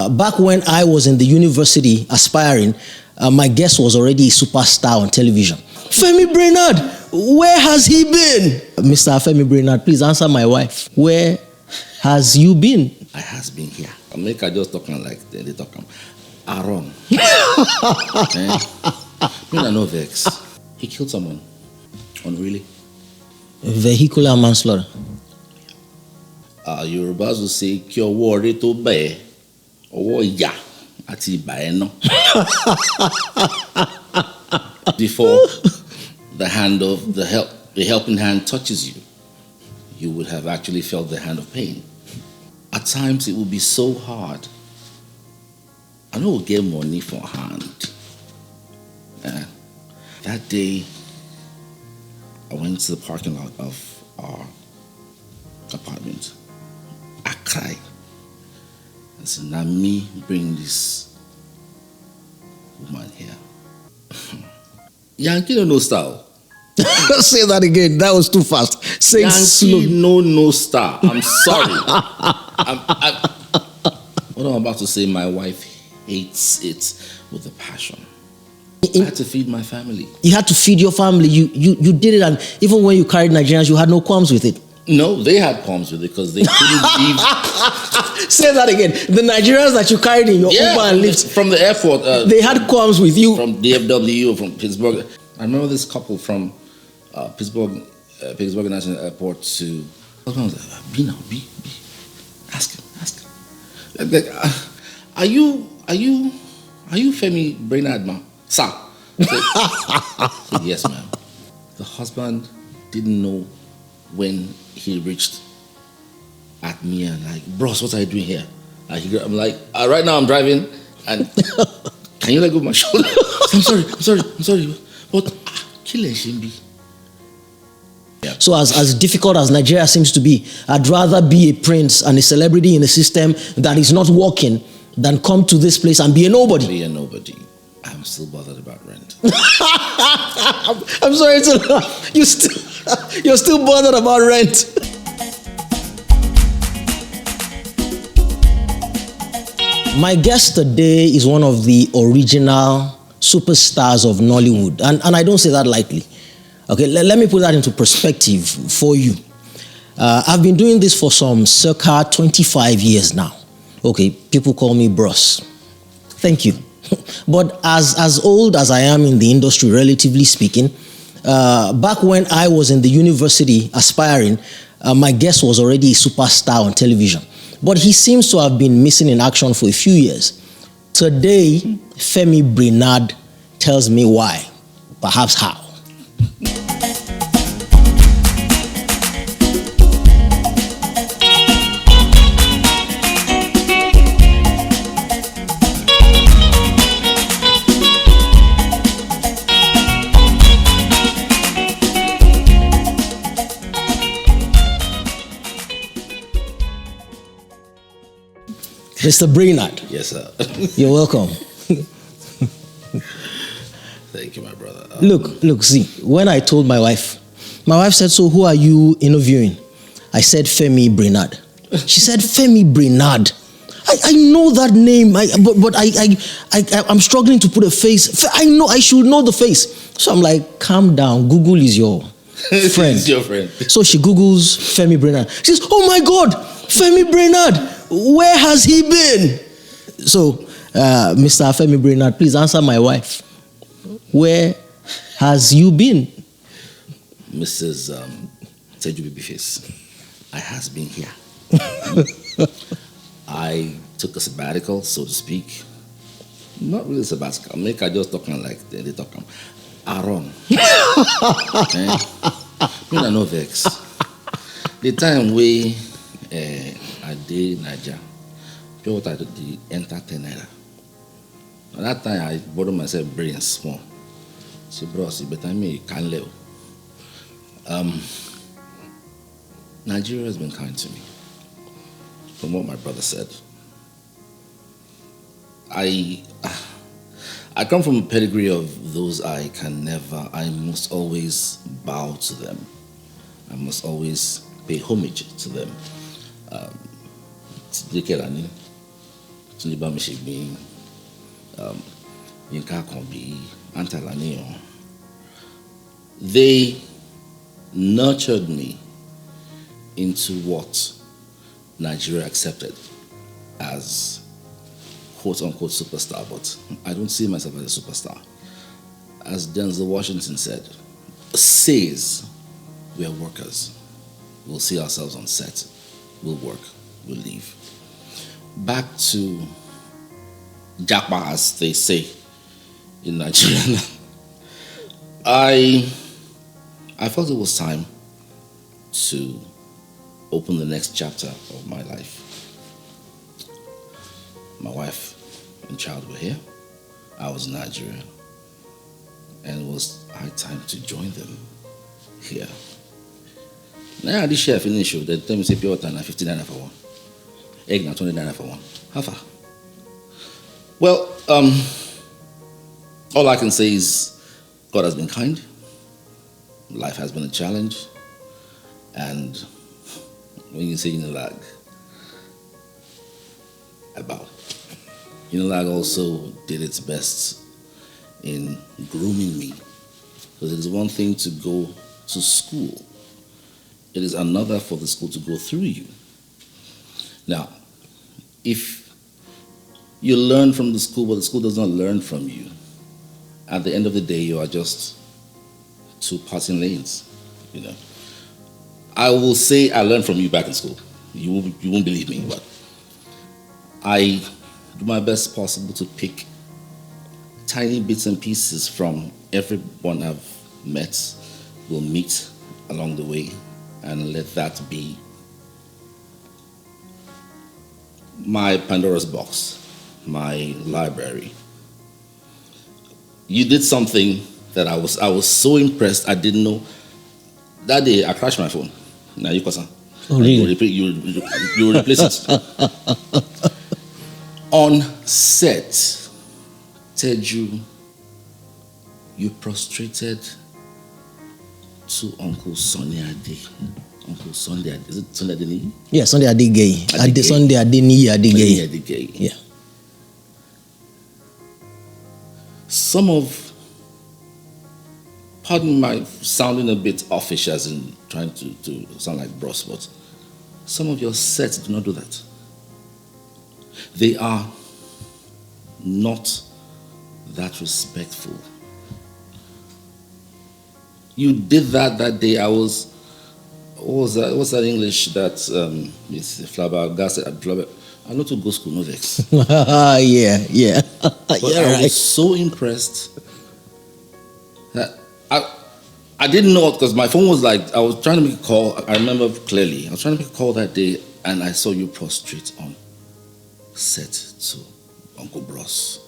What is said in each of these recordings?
Back when I was in the university aspiring, my guest was already a superstar on television. Femi Brainard, where has he been? Mr. Femi Brainard, please answer my wife. Where has you been? I has been here. I make her just talking like they talk. Aaron. I know vex. He killed someone. Oh, really? Vehicular manslaughter. Yorubas will say, "Kyo worry to be, or ya ati baeno." Before the hand of the helping hand touches you, you would have actually felt the hand of pain. At times, it would be so hard. I know we'll get money for hand. That day, I went to the parking lot of our apartment. I cried. I said, now me bring this woman here. Yankee no style. Say that again. That was too fast. Say it slow. Yankee no star. I'm sorry. What I'm about to say, my wife hates it with a passion. I had to feed my family. You had to feed your family. You did it, and even when you carried Nigerians, you had no qualms with it. No, they had qualms with it because they couldn't leave. Say that again. The Nigerians that you carried in your Uber and Lyft from the airport. They had qualms with you. From DFW or from Pittsburgh. I remember this couple from Pittsburgh National Airport to. I was like, be now, be. Ask him. Like, are you Femi Brainard, ma? Sir. I said, yes, ma'am. The husband didn't know when he reached at me and like, bros, what are you doing here? I'm like, right now I'm driving and can you let go of my shoulder? I'm sorry. But kill a shimbi. Yeah. So as difficult as Nigeria seems to be, I'd rather be a prince and a celebrity in a system that is not working than come to this place and be a nobody. Be a nobody. I'm still bothered about rent. I'm sorry to laugh. You're still bothered about rent. My guest today is one of the original superstars of Nollywood. And I don't say that lightly. Okay, let me put that into perspective for you. I've been doing this for some circa 25 years now. Okay, people call me bros. Thank you. But as old as I am in the industry, relatively speaking, back when I was in the university aspiring, my guest was already a superstar on television. But he seems to have been missing in action for a few years. Today, Femi Brainard tells me why, perhaps how. Mr. Brainard. Yes, sir. You're welcome. Thank you, my brother. Look, see, when I told my wife said, so who are you interviewing? I said, Femi Brainard. She said, Femi Brainard. I know that name, but I'm struggling to put a face. I know I should know the face. So I'm like, calm down. Google is your friend. It's your friend. So she Googles Femi Brainard. She says, oh my God, Femi Brainard. Where has he been? So, Mr. Femi Brainard, please answer my wife. Where has you been? Mrs. Teju Babyface, I has been here. I took a sabbatical, so to speak. Not really sabbatical. Make her just talking like they talk. Aaron. I know vex. The time we I did Nigeria, pure water the entertainer. At that time I borrowed myself brain small. See, bros, you better me can't live. Nigeria has been kind to me. From what my brother said. I come from a pedigree of those I must always bow to them. I must always pay homage to them. Tuniba Mishigbi, Yinka Kombi, Antalanio. They nurtured me into what Nigeria accepted as quote-unquote superstar, but I don't see myself as a superstar. As Denzel Washington says, we are workers. We'll see ourselves on set. We'll work. We'll leave. Back to Japa, as they say in Nigeria. I felt it was time to open the next chapter of my life. My wife and child were here. I was in Nigeria. And it was high time to join them here. Now this year I finished, they tell me say pure water na 59 for one. Egg na 29 for one. How far? Well, all I can say is God has been kind. Life has been a challenge. And when you say Unilag, I bow. Unilag also did its best in grooming me. Because it is one thing to go to school. It is another for the school to go through you. Now, if you learn from the school, but the school does not learn from you, at the end of the day, you are just two passing lanes, you know. I will say I learned from you back in school. You won't believe me, but I do my best possible to pick tiny bits and pieces from everyone I've met, will meet along the way, and let that be my Pandora's box, my library. You did something that I was so impressed. I didn't know. That day I crashed my phone. Now you cousin. Oh, really? You replace it. On set, Teju, you prostrated to Uncle Sunday Ade. Uncle Sunday Ade. Is it Sunday Ade? Yeah, Sunday Ade Gay. Ade Sunday Ade Ni Ade Gay. Ade Gay. Yeah. Some of, pardon my sounding a bit offish as in trying to sound like bros, but some of your sets do not do that. They are not that respectful. You did that day. I was, what's that English that Miss Flabbergasted? I know to go school, no vex. Yeah. But I was so impressed that I didn't know, because my phone was like, I was trying to make a call. I remember clearly. I was trying to make a call that day, and I saw you prostrate on set to Uncle Bros.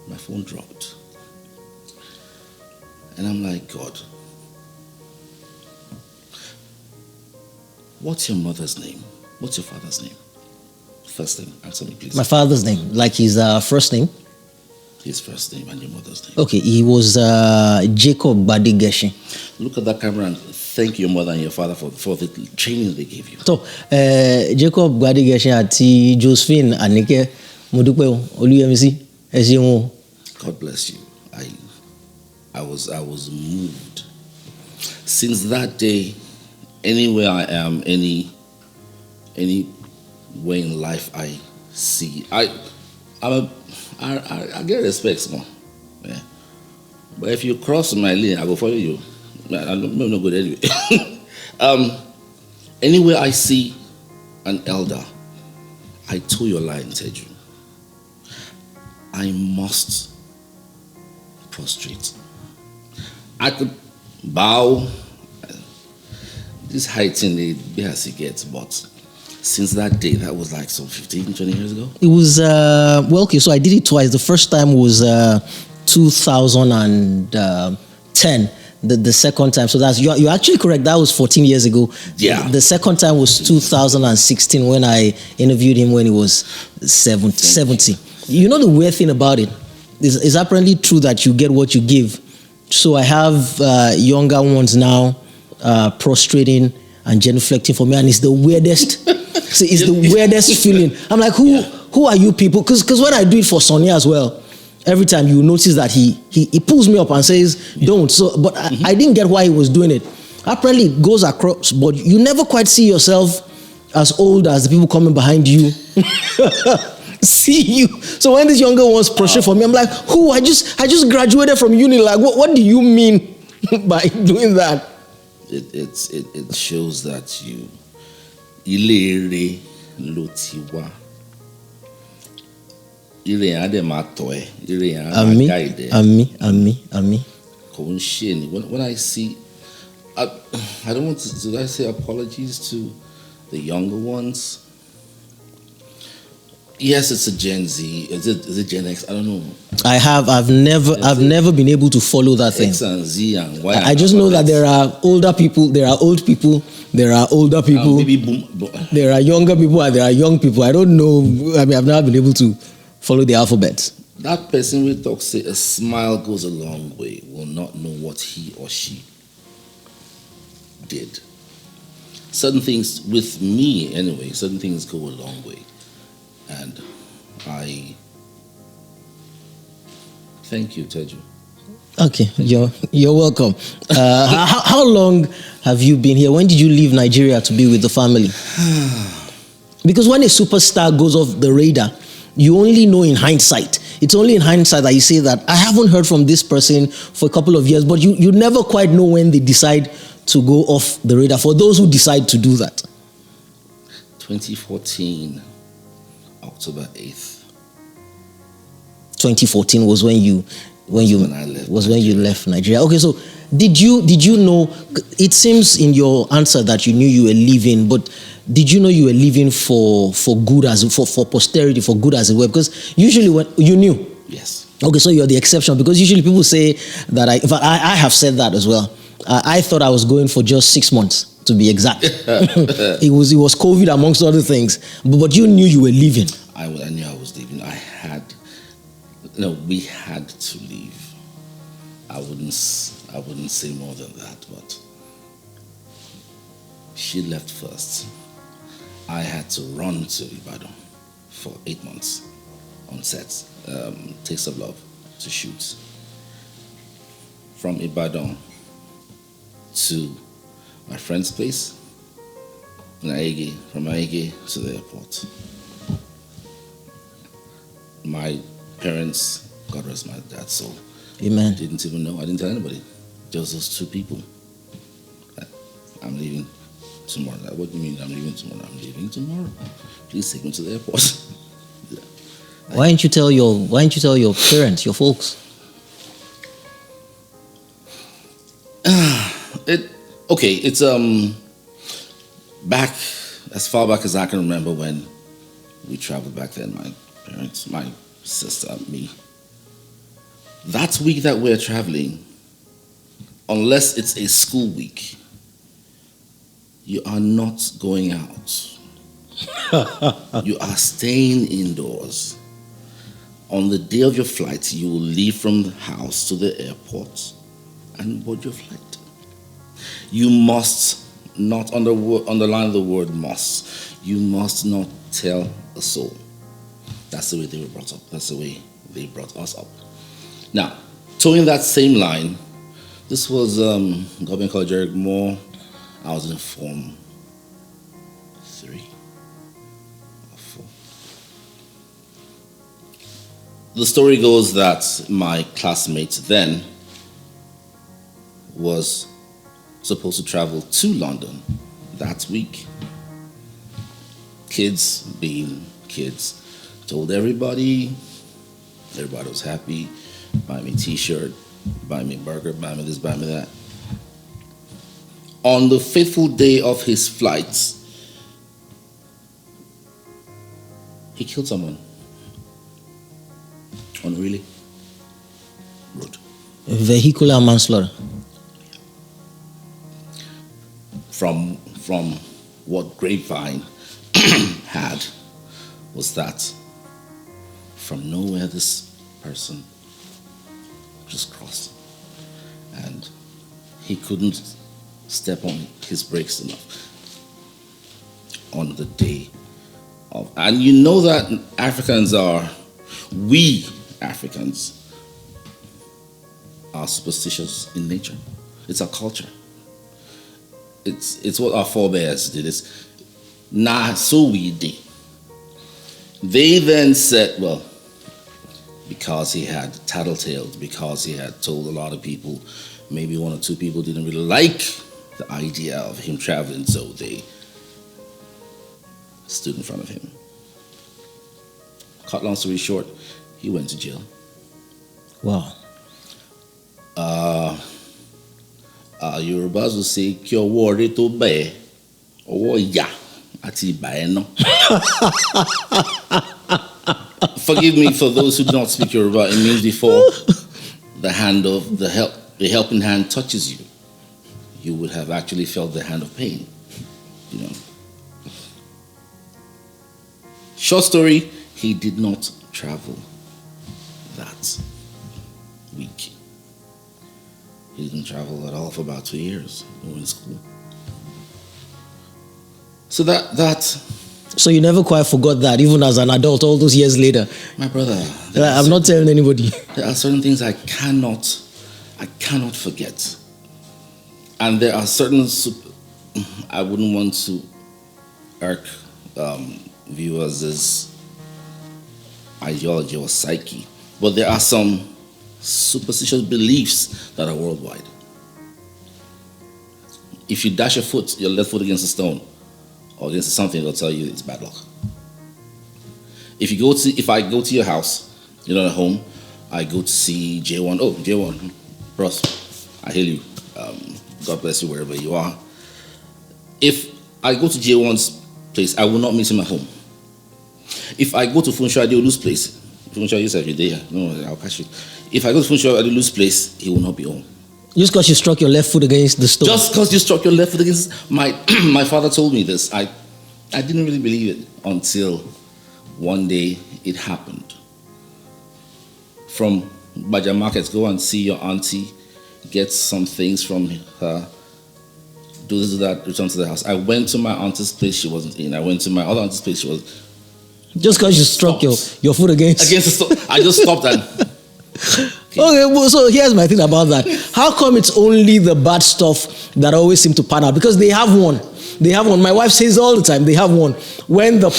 My phone dropped. And I'm like, God, what's your mother's name? What's your father's name? First name, answer me, please. My father's name, like his first name. His first name and your mother's name. Okay, he was Jacob Badigeshi. Look at that camera and thank your mother and your father for the training they gave you. So, Jacob Badigeshi àti Josephine Anike Modupe Oluyemisi Eseun. God bless you. I was moved. Since that day, anywhere I am, any way in life I see, I get respect, man. Yeah. But if you cross my lane, I will follow you. I'm not good anyway. Anywhere I see an elder, I toe your line, Teju. I must prostrate. I could bow. This height in the be as it gets, but since that day, that was like some 15, 20 years ago. It was, well, okay, so I did it twice. The first time was 2010. The second time, so that's, you're actually correct, that was 14 years ago. Yeah. The second time was 2016 when I interviewed him when he was 70. You know the weird thing about it is apparently true that you get what you give. So I have younger ones now prostrating and genuflecting for me, and it's the weirdest. So it's the weirdest feeling. I'm like, who who are you people? Because when I do it for Sonny as well, every time you notice that he pulls me up and says, don't. So, but I didn't get why he was doing it. Apparently it goes across, but you never quite see yourself as old as the people coming behind you. See you. So when this younger ones prostrate for me, I'm like, who? I just graduated from uni. Like, what do you mean by doing that? It shows that you ilere lotiwa. Ire ade matoe. Ire ade guide. Ami. When I see, I don't want to. Did I say apologies to the younger ones? Yes, it's a Gen Z. Is it Gen X? I don't know. I've never been able to follow that thing. X and Z and Y. I just know that there are older people, there are old people, there are older people, there are younger people, and there are young people. I don't know. I mean, I've never been able to follow the alphabet. That person we talk say a smile goes a long way will not know what he or she did. Certain things, with me anyway, certain things go a long way. And I thank you, Teju. Okay, you're welcome. How long have you been here? When did you leave Nigeria to be with the family? Because when a superstar goes off the radar, you only know in hindsight. It's only in hindsight that you say that I haven't heard from this person for a couple of years, but you never quite know when they decide to go off the radar, for those who decide to do that. 2014. October 8th. 2014 was when you left Nigeria. Okay, so did you know? It seems in your answer that you knew you were leaving, but did you know you were leaving for good, as for posterity, for good as it were? Because usually when you knew. Yes. Okay, so you're the exception, because usually people say that I have said that as well. I thought I was going for just 6 months. To be exact, it was COVID amongst other things, but you knew you were leaving. I knew I was leaving. We had to leave. I wouldn't say more than that, but she left first. I had to run to Ibadan for 8 months on set, Taste of Love, to shoot. From Ibadan to my friend's place in Aige, from Aige to the airport. My parents, God rest my dad's soul, Amen. Didn't even know. I didn't tell anybody. Just those two people. I'm leaving tomorrow. What do you mean I'm leaving tomorrow? I'm leaving tomorrow. Please take me to the airport. Why didn't you tell your parents, your folks? It's back as far back as I can remember when we traveled back then. My parents, my sister, me. That week that we're traveling, unless it's a school week, you are not going out. You are staying indoors. On the day of your flight, you will leave from the house to the airport and board your flight. You must not underline the word must. You must not tell a soul. That's the way they were brought up. That's the way they brought us up. Now, towing that same line, this was Government College Eric Moore. I was in Form 3 or 4. The story goes that my classmate then was supposed to travel to London that week. Kids being kids, told everybody was happy, buy me t-shirt, buy me burger, buy me this, buy me that. On the fateful day of his flight, he killed someone on Relay Road. Vehicular manslaughter. From what Grapevine had was that from nowhere this person just crossed and he couldn't step on his brakes enough on the day And you know that we Africans are superstitious in nature. It's our culture. It's what our forebears did. It's nah, so we did. They then said, well, because he had tattletales, because he had told a lot of people, maybe one or two people didn't really like the idea of him traveling, so they stood in front of him. Cut long story short, he went to jail. Wow. Yorubas will say, "Kyo worry to bear, or ya ati no." Forgive me for those who do not speak Yoruba. It means before the helping hand touches you, you would have actually felt the hand of pain. You know. Short story: he did not travel that week. He didn't travel at all for about 2 years. We were in school. So that. So you never quite forgot that, even as an adult, all those years later. My brother, I'm not telling anybody. There are certain things I cannot forget, and there are certain. I wouldn't want to irk viewers' ideology or psyche, but there are some superstitious beliefs that are worldwide. If you dash your left foot against a stone or against something, it'll tell you it's bad luck. If I go to your house, you're not at home, I go to see J1. Oh, J1, bros, I hail you. God bless you wherever you are. If I go to J1's place, I will not meet him at home. If I go to Funsho Adeolu's place, Funsho you said you're there. No, I'll catch you. If I go to Funsho Adeolu's place, he will not be home. Just because you struck your left foot against the stone. Just because you struck your left foot against my father told me this. I didn't really believe it until one day it happened. From Baja Markets, go and see your auntie, get some things from her, do this, do that, return to the house. I went to my auntie's place, she wasn't in. I went to my other auntie's place, she was. Just because you struck your foot against the stone. I just stopped and. Okay, well, so here's my thing about that. How come it's only the bad stuff that always seem to pan out? Because they have one. My wife says all the time, they have one. When your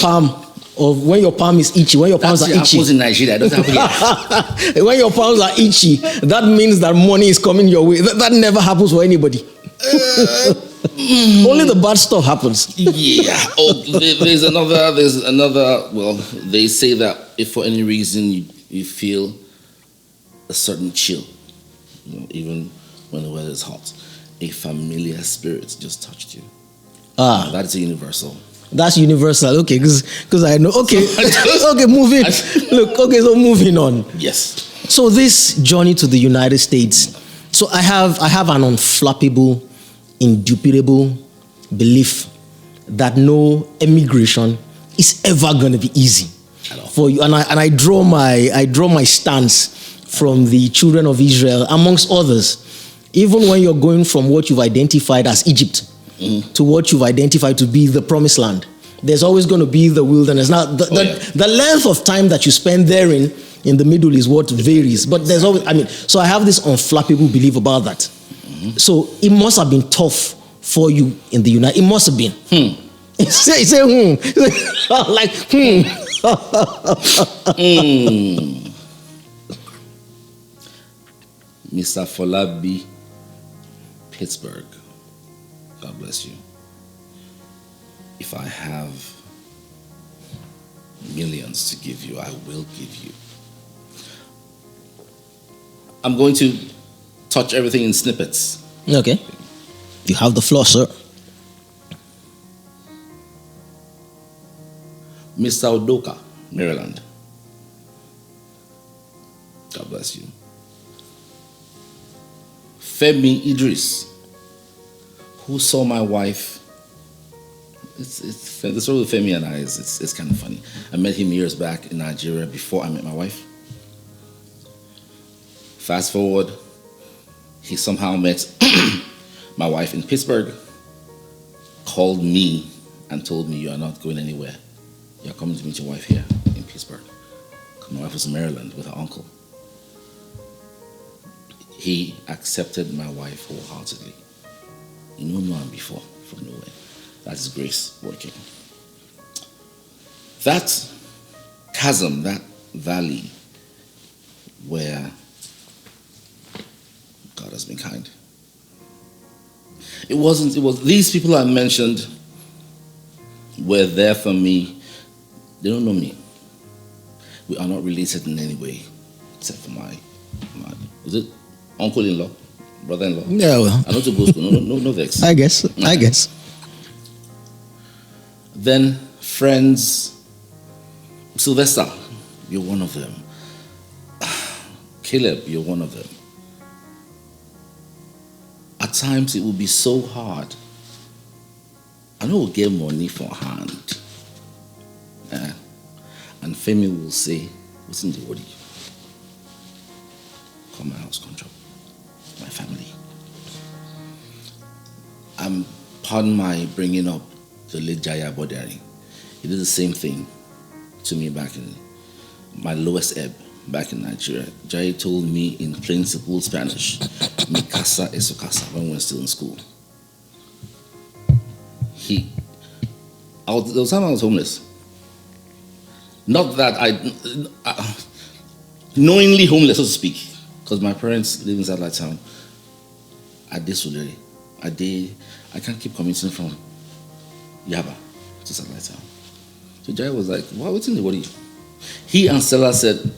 palm is itchy, when your palms are itchy. That happens in Nigeria. It doesn't happen here. When your palms are itchy, that means that money is coming your way. That never happens for anybody. Only the bad stuff happens. Yeah. Oh, there's another. Well, they say that if for any reason you feel a certain chill, even when the weather is hot, a familiar spirit just touched you. That is universal. That's universal. Okay, because I know. Okay, okay, moving. Look, okay, so moving on. Yes. So this journey to the United States. So I have an unflappable, indubitable belief that no immigration is ever going to be easy for you. And I draw my stance from the children of Israel, amongst others. Even when you're going from what you've identified as Egypt to what you've identified to be the promised land, there's always going to be the wilderness. Now, the length of time that you spend therein in the middle is what varies. But there's always, so I have this unflappable belief about that. So it must have been tough for you in the United States. It must have been. Say like, Mr. Folabi, Pittsburgh. God bless you. If I have millions to give you, I will give you. I'm going to touch everything in snippets. Okay. You have the floor, sir. Mr. Udoka, Maryland. God bless you. Femi Idris, who saw my wife. It's the story with Femi and I it's kind of funny. I met him years back in Nigeria before I met my wife. Fast forward, he somehow met my wife in Pittsburgh, called me and told me, "You are not going anywhere. you're coming to meet your wife here in Pittsburgh. My wife was in Maryland with her uncle. He accepted my wife wholeheartedly. You know no one before, from nowhere. That is grace working. That chasm, that valley where God has been kind. It was these people I mentioned were there for me. They don't know me. We are not related in any way, except for my is it uncle-in-law, brother-in-law? Yeah, well. I know to go to school. No vex. I guess. Then friends. Sylvester, you're one of them. Caleb, you're one of them. At times it will be so hard. I know we'll get money for hand. And Femi will say, what's in the body? Come my house, control. My family. Pardon my bringing up the late Jaya Bodari. He did the same thing to me back in my lowest ebb back in Nigeria. Jaya told me in plain simple Spanish, mi casa es su casa, when we were still in school. There was time I was homeless. Not that I knowingly homeless, so to speak, because my parents live in satellite town. I can't keep commuting from Yaba to satellite town. So Jai was like, what's in the body? He and Stella said,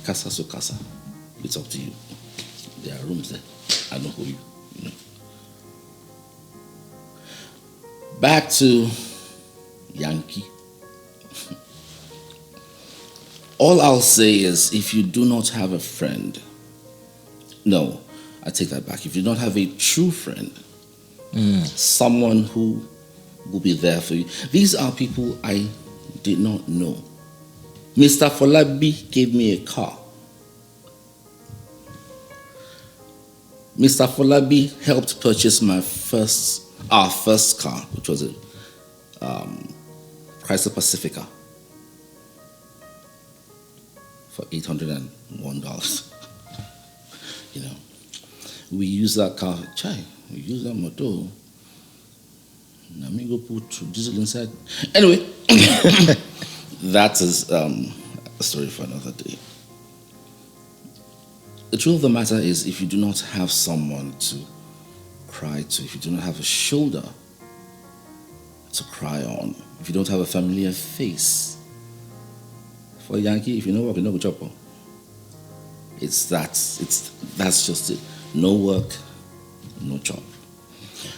casa su casa. It's up to you. There are rooms there. I don't know you know. Back to Yankee. All I'll say is, if you do not have a friend, no, I take that back. If you don't have a true friend, someone who will be there for you. These are people I did not know. Mr. Folabi gave me a car. Mr. Folabi helped purchase our first car, which was a Chrysler Pacifica, for $801. You know, we use that car. We use that motor. Now me go put diesel inside. Anyway, that is a story for another day. The truth of the matter is, if you do not have someone to cry to, if you do not have a shoulder to cry on, if you don't have a familiar face, for Yankee, if you know work, you know good job. That's just it. No work, no job.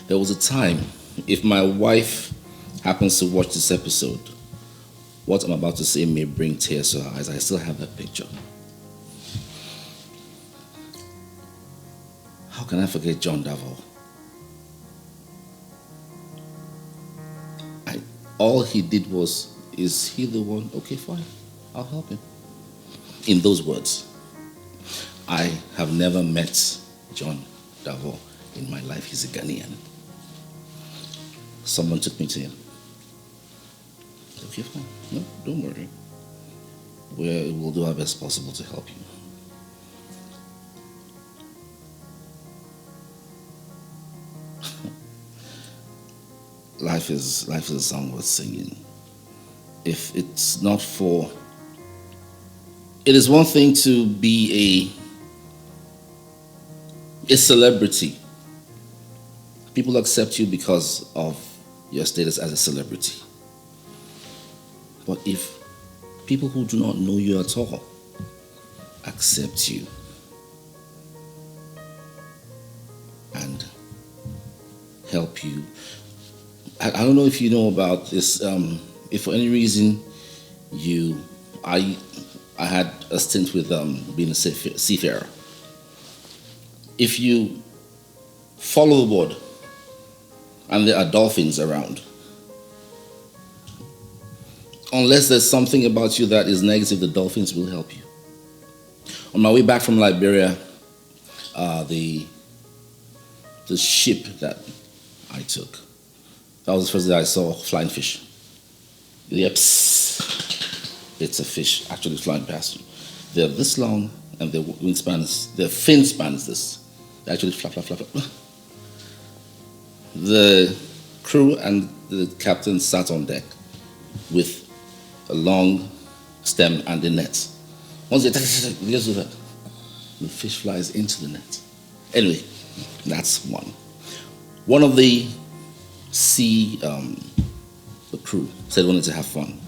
There was a time, if my wife happens to watch this episode, what I'm about to say may bring tears to her eyes. I still have that picture. How can I forget John Davao? All he did was, is he the one? Okay, fine. I'll help him. In those words, I have never met John Davao in my life. He's a Ghanaian. Someone took me to him. Okay, fine. No, don't worry. We'll do our best possible to help you. Life is a song worth singing. If it's not for... It is one thing to be a celebrity. People accept you because of your status as a celebrity. But if people who do not know you at all accept you and help you, I don't know if you know about this. If for any reason I had a stint with being a seafarer. If you follow the board and there are dolphins around, unless there's something about you that is negative, the dolphins will help you. On my way back from Liberia, the ship that I took, that was the first day I saw flying fish. Yips. It's a fish actually flying past you. They're this long, and their wingspan is, their fin span is this. They actually flap, flap, flap, flap. The crew and the captain sat on deck with a long stem and the net. Once they let's do that, the fish flies into the net. Anyway, that's one. One of the the crew said he wanted to have fun,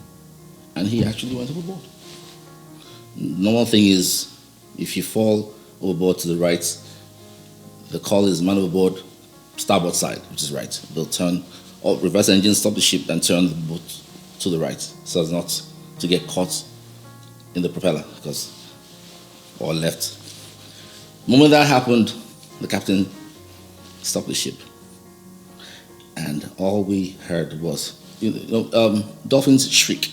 and he actually went overboard. Normal thing is, if you fall overboard to the right, the call is man overboard, starboard side, which is right. They'll turn, or reverse engine, stop the ship, and turn the boat to the right, so as not to get caught in the propeller, or left. The moment that happened, the captain stopped the ship, and all we heard was, dolphins shriek.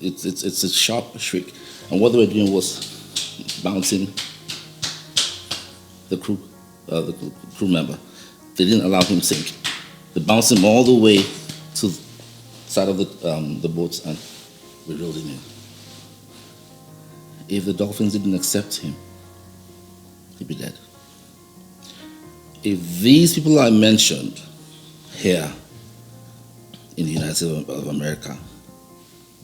It's a sharp shriek, and what they were doing was bouncing the crew member. They didn't allow him sink. They bounced him all the way to the side of the boat, and we rolled him in. If the dolphins didn't accept him, he'd be dead. If these people I mentioned here in the United States of America,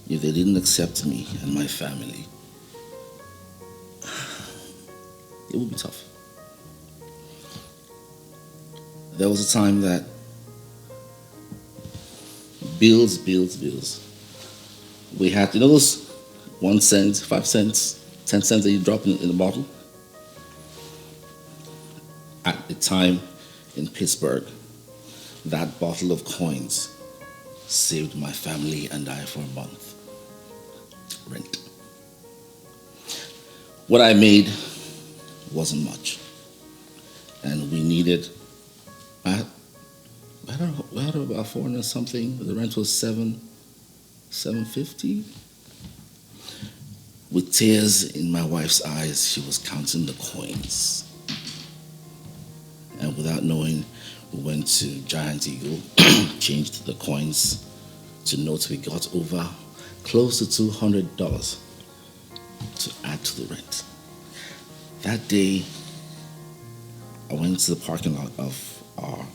if they didn't accept me and my family, it would be tough. There was a time that bills. We had, those 1 cent, 5 cents, 10 cents that you drop in a bottle? At the time in Pittsburgh, that bottle of coins saved my family and I for a month. Rent. What I made wasn't much, and we needed, I don't know, we had about 400 something. The rent was $750. With tears in my wife's eyes, she was counting the coins. And without knowing, we went to Giant Eagle, changed the coins to notes. We got over close to $200 to add to the rent. That day, I went to the parking lot of our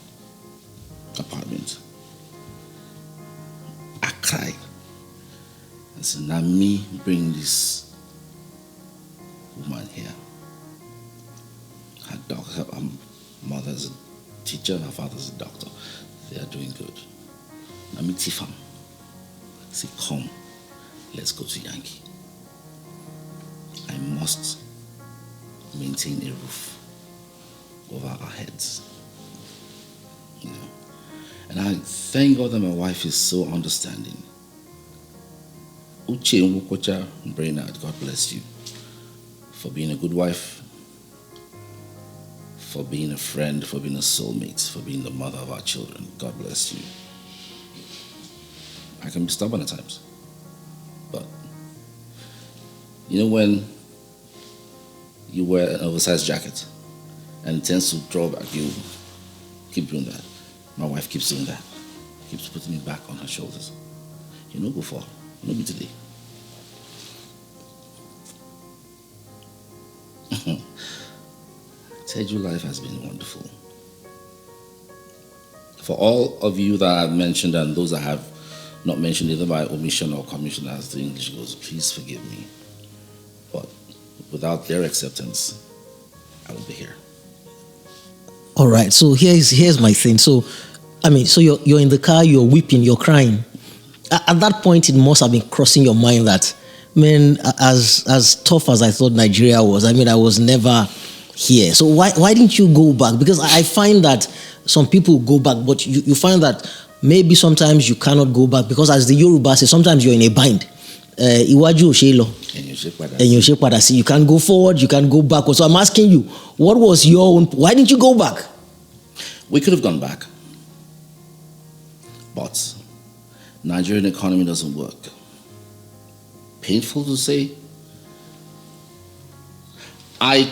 apartment. I cried. I said, now me bring this woman here. Her mother's a teacher, her father's a doctor. They are doing good. Now me Tifam. Say, come, let's go to Yankee. I must maintain a roof over our heads. And I thank God that my wife is so understanding. Uche Nwokocha Brainard, God bless you for being a good wife, for being a friend, for being a soulmate, for being the mother of our children. God bless you. I can be stubborn at times, but when you wear an oversized jacket and it tends to draw back, you keep doing that. My wife keeps doing that, keeps putting me back on her shoulders. Go fall, no be today. Teju life has been wonderful. For all of you that I've mentioned and those I have not mentioned either by omission or commission as the English goes, please forgive me. But without their acceptance, I won't be here. All right, so here's my thing. So you're in the car, you're weeping, you're crying. At that point, it must have been crossing your mind that, man, as tough as I thought Nigeria was, I was never here. So why didn't you go back? Because I find that some people go back, but you find that maybe sometimes you cannot go back because, as the Yoruba say, sometimes you're in a bind. Iwaju Oshelo. You can go forward, you can go backward. So I'm asking you, what was your own? Why didn't you go back? We could have gone back, but Nigerian economy doesn't work. Painful to say. A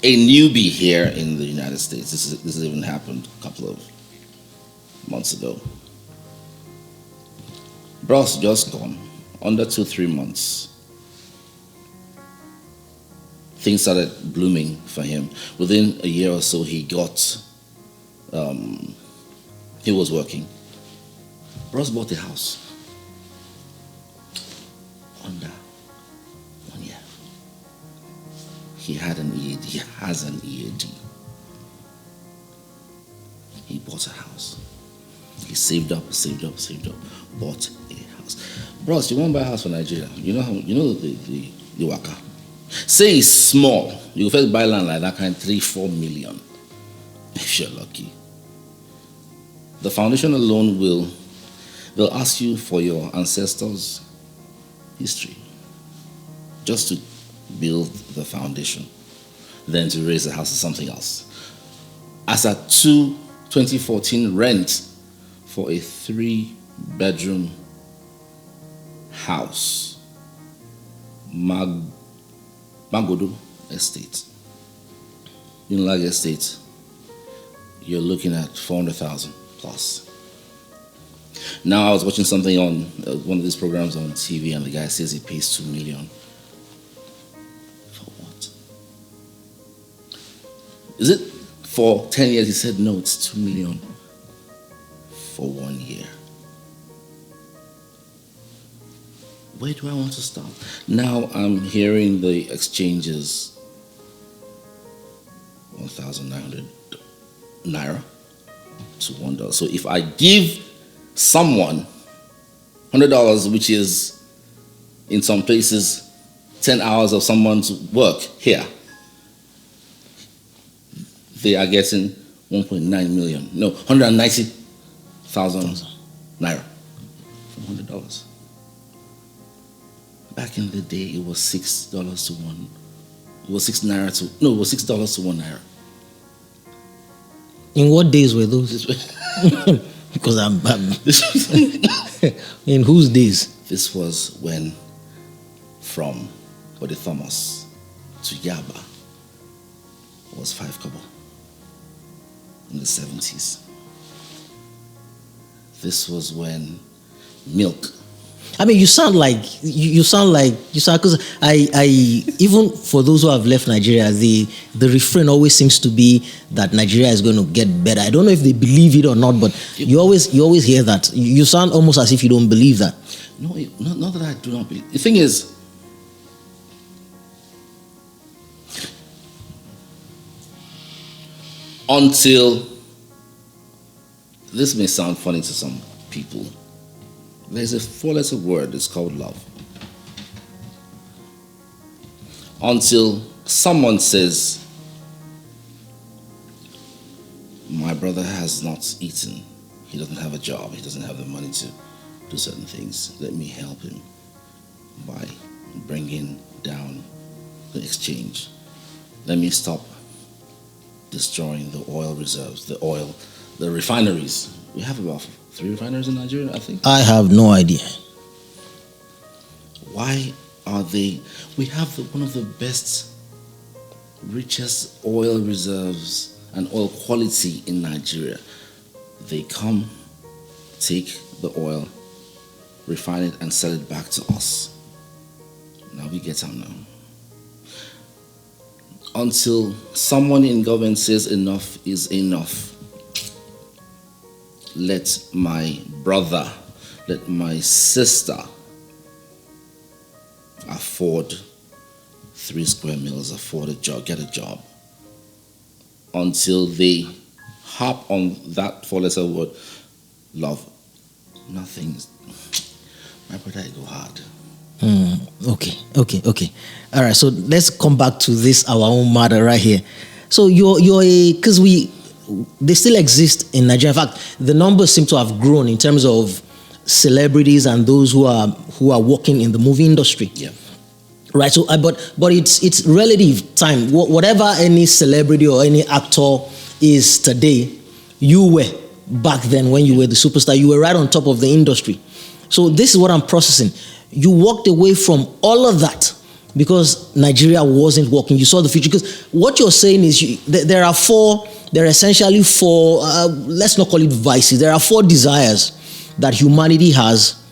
newbie here in the United States. This has even happened a couple of months ago. Bros just gone. Under 2-3 months, things started blooming for him. Within a year or so, he was working. Bros bought a house. Under 1 year. He has an EAD. He bought a house. He saved up, bought a house. Bros, you want to buy a house for Nigeria? You know the waka. Say it's small. You first buy land like that kind, 3-4 million. If you're lucky. The foundation alone they'll ask you for your ancestors' history. Just to build the foundation. Then to raise the house or something else. As at 2014 rent for a 3-bedroom house, Magodo Estate, Unilag Estate, you're looking at 400,000 plus. Now I was watching something on one of these programs on TV, and the guy says he pays 2 million. For what? Is it for 10 years? He said no, it's 2 million for 1 year. Where do I want to start? Now I'm hearing the exchanges, 1,900 naira to $1. So if I give someone $100, which is in some places 10 hours of someone's work here, they are getting 1.9 million. No, 190,000 naira for $100. Back in the day, it was $6 to one. It was $6 to $1 naira. In what days were those? Because I'm in whose days? This was when from Bode Thomas to Yaba was 5 kobo in the 70s. This was when milk. I mean, you sound because I even for those who have left Nigeria, the refrain always seems to be that Nigeria is going to get better. I don't know if they believe it or not, but you always hear that. You sound almost as if you don't believe that. No, not that I do not believe. The thing is, until, this may sound funny to some people, there's a 4-letter word, it's called love. Until someone says, my brother has not eaten, he doesn't have a job, he doesn't have the money to do certain things, let me help him by bringing down the exchange. Let me stop destroying the oil reserves, the refineries. We have about 3 refineries in Nigeria, I think. I have no idea. Why are they? We have one of the best, richest oil reserves and oil quality in Nigeria. They come, take the oil, refine it, and sell it back to us. Now we get some now. Until someone in government says enough is enough. Let my brother, let my sister afford 3 square meals, afford a job, get a job. Until they harp on that 4-letter word, love, nothing. My brother, I go hard. Okay. All right, so let's come back to this, our own matter right here. So because they still exist in Nigeria. In fact, the numbers seem to have grown in terms of celebrities and those who are working in the movie industry. Yeah. Right. So, but it's relative time. Whatever any celebrity or any actor is today, you were back then when you were the superstar. You were right on top of the industry. So this is what I'm processing. You walked away from all of that because Nigeria wasn't working. You saw the future. Because what you're saying is there are 4 there are essentially four, let's not call it vices. There are four desires that humanity has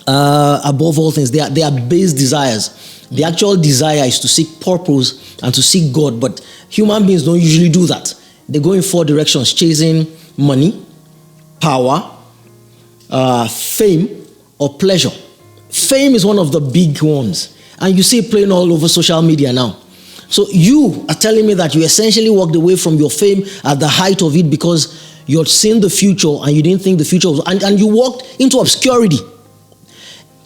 above all things. They are base desires. The actual desire is to seek purpose and to seek God, but human beings don't usually do that. They go in four directions: chasing money, power, fame, or pleasure. Fame is one of the big ones, and you see it playing all over social media now. So you are telling me that you essentially walked away from your fame at the height of it because you had seen the future and you didn't think the future was, and you walked into obscurity.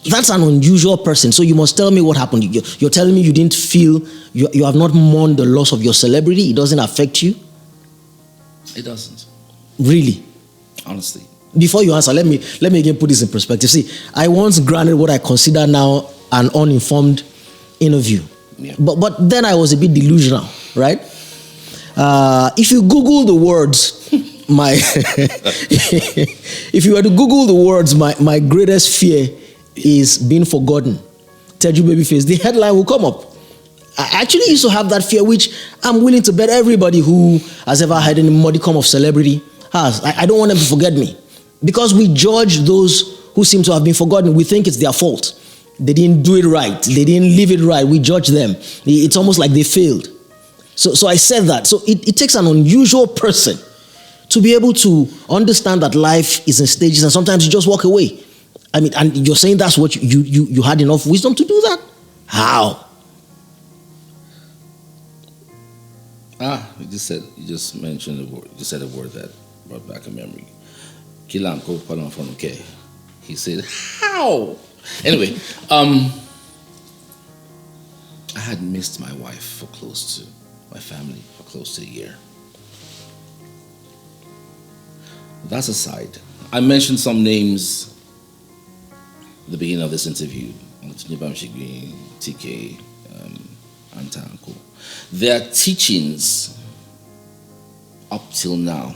That's an unusual person. So you must tell me what happened. You're telling me you didn't feel, you have not mourned the loss of your celebrity? It doesn't affect you? It doesn't. Really? Honestly. Before you answer, let me again put this in perspective. See, I once granted what I consider now an uninformed interview. Yeah. But then I was a bit delusional, right? If you Google the words, if you were to Google the words, my greatest fear is being forgotten, Teju Babyface, the headline will come up. I actually used to have that fear, which I'm willing to bet everybody who has ever had any modicum of celebrity has. I don't want them to forget me. Because we judge those who seem to have been forgotten. We think it's their fault. They didn't do it right. They didn't live it right. We judge them. It's almost like they failed. So I said that. So it takes an unusual person to be able to understand that life is in stages and sometimes you just walk away. I mean, and you're saying that's what you had enough wisdom to do that? How? You just mentioned a word. You said a word that brought back a memory. Kilanko Palan from okay. He said, how? Anyway, I had missed my wife my family for close to a year. That's aside. I mentioned some names at the beginning of this interview. TK, Antanko. Their teachings up till now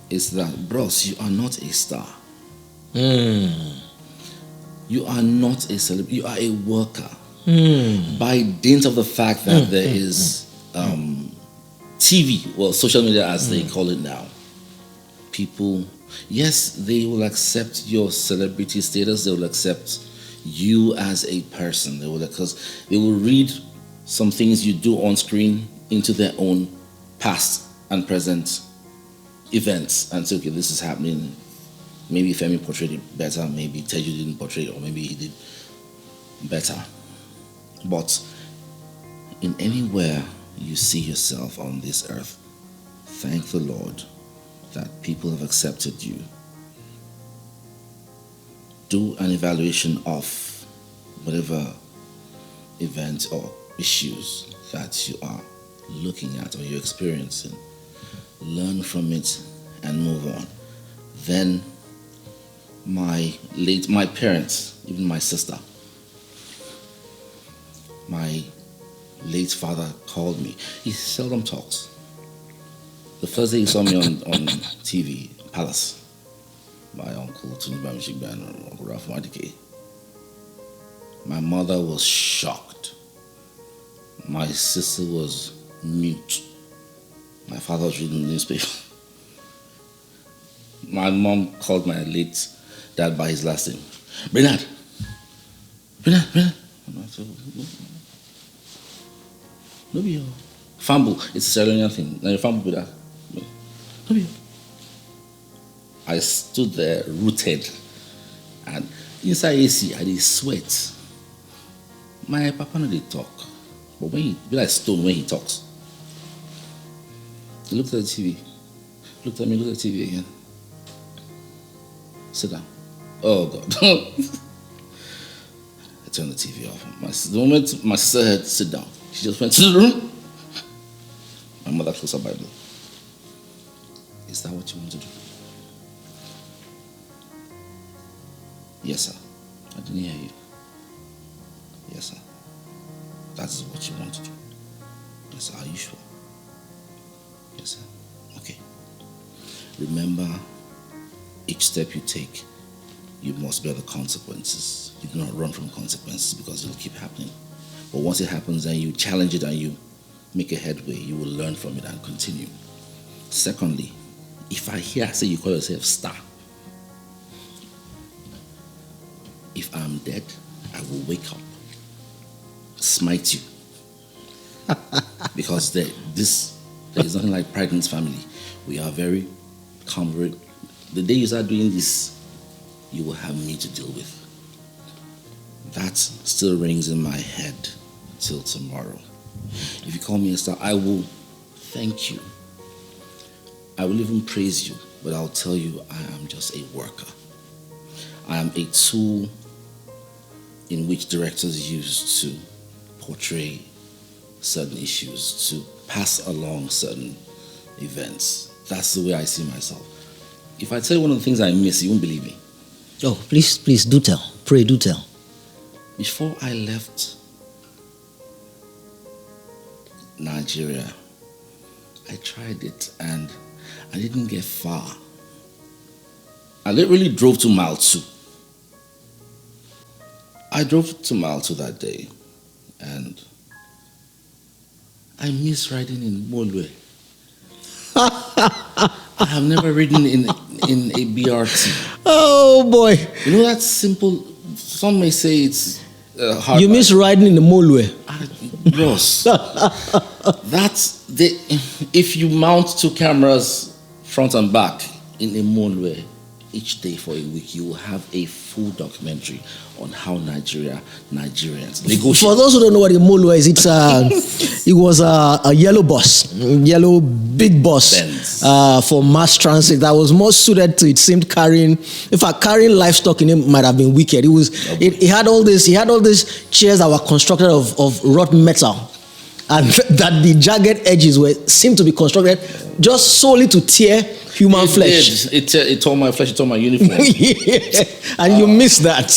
is that, bros, you are not a star. You are not a celebrity. You are a worker. By dint of the fact that there is TV, well, social media as they call it now, people, yes, they will accept your celebrity status. They will accept you as a person. Because they will read some things you do on screen into their own past and present events and say, okay, this is happening. Maybe Femi portrayed it better, maybe Teju didn't portray it, or maybe he did better. But in anywhere you see yourself on this earth, thank the Lord that people have accepted you. Do an evaluation of whatever event or issues that you are looking at or you're experiencing. Learn from it and move on. Then my parents, even my sister, my late father called me. He seldom talks. The first day he saw me on TV, Palace, my uncle Tunibam Shigban and Uncle Ralph Madike, my mother was shocked. My sister was mute. My father was reading the newspaper. My mom called my late dad by his last name. Brainard. No be Famble. It's a Sierra Leonean thing. Now you famble with that. No be. I stood there rooted, and inside AC I did sweat. My papa no dey talk, but when he be like stone when he talks. He looked at the TV, looked at me, looked at the TV again. Sit down. Oh God. I turned the TV off. The moment my sister had sit down, she just went to the room. My mother closed her Bible. Is that what you want to do? Yes, sir. I didn't hear you. Yes, sir. That is what you want to do. Yes, sir. Are you sure? Yes, sir. Okay. Remember, each step you take, you must bear the consequences. You do not run from consequences because it'll keep happening. But once it happens, then you challenge it and you make a headway, you will learn from it and continue. Secondly, if I hear say you call yourself star, if I'm dead, I will wake up, smite you. Because there is nothing like pride in this family. We are very calm. The day you start doing this, you will have me to deal with. That still rings in my head till tomorrow. If you call me a star, I will thank you. I will even praise you, but I'll tell you I am just a worker. I am a tool in which directors use to portray certain issues, to pass along certain events. That's the way I see myself. If I tell you one of the things I miss, you won't believe me. Oh, please do tell. Pray, do tell. Before I left Nigeria, I tried it and I didn't get far. I literally drove to mile 2. I drove to mile 2 that day and I miss riding in Molwe. I have never ridden in a BRT. Oh boy. You know that simple, some may say it's hard. You miss riding in the Molwe. Bros. If you mount 2 cameras front and back in a Molwe each day for a week, you will have a full documentary on how Nigerians negotiate. For those who don't know what a Molwe is, it was a yellow bus, yellow big bus for mass transit that was more suited to, it seemed, carrying livestock in it might have been wicked. It had all these chairs that were constructed of wrought metal, and that the jagged edges seemed to be constructed just solely to tear human flesh. It tore my flesh, it tore my uniform. Yeah. And you miss that.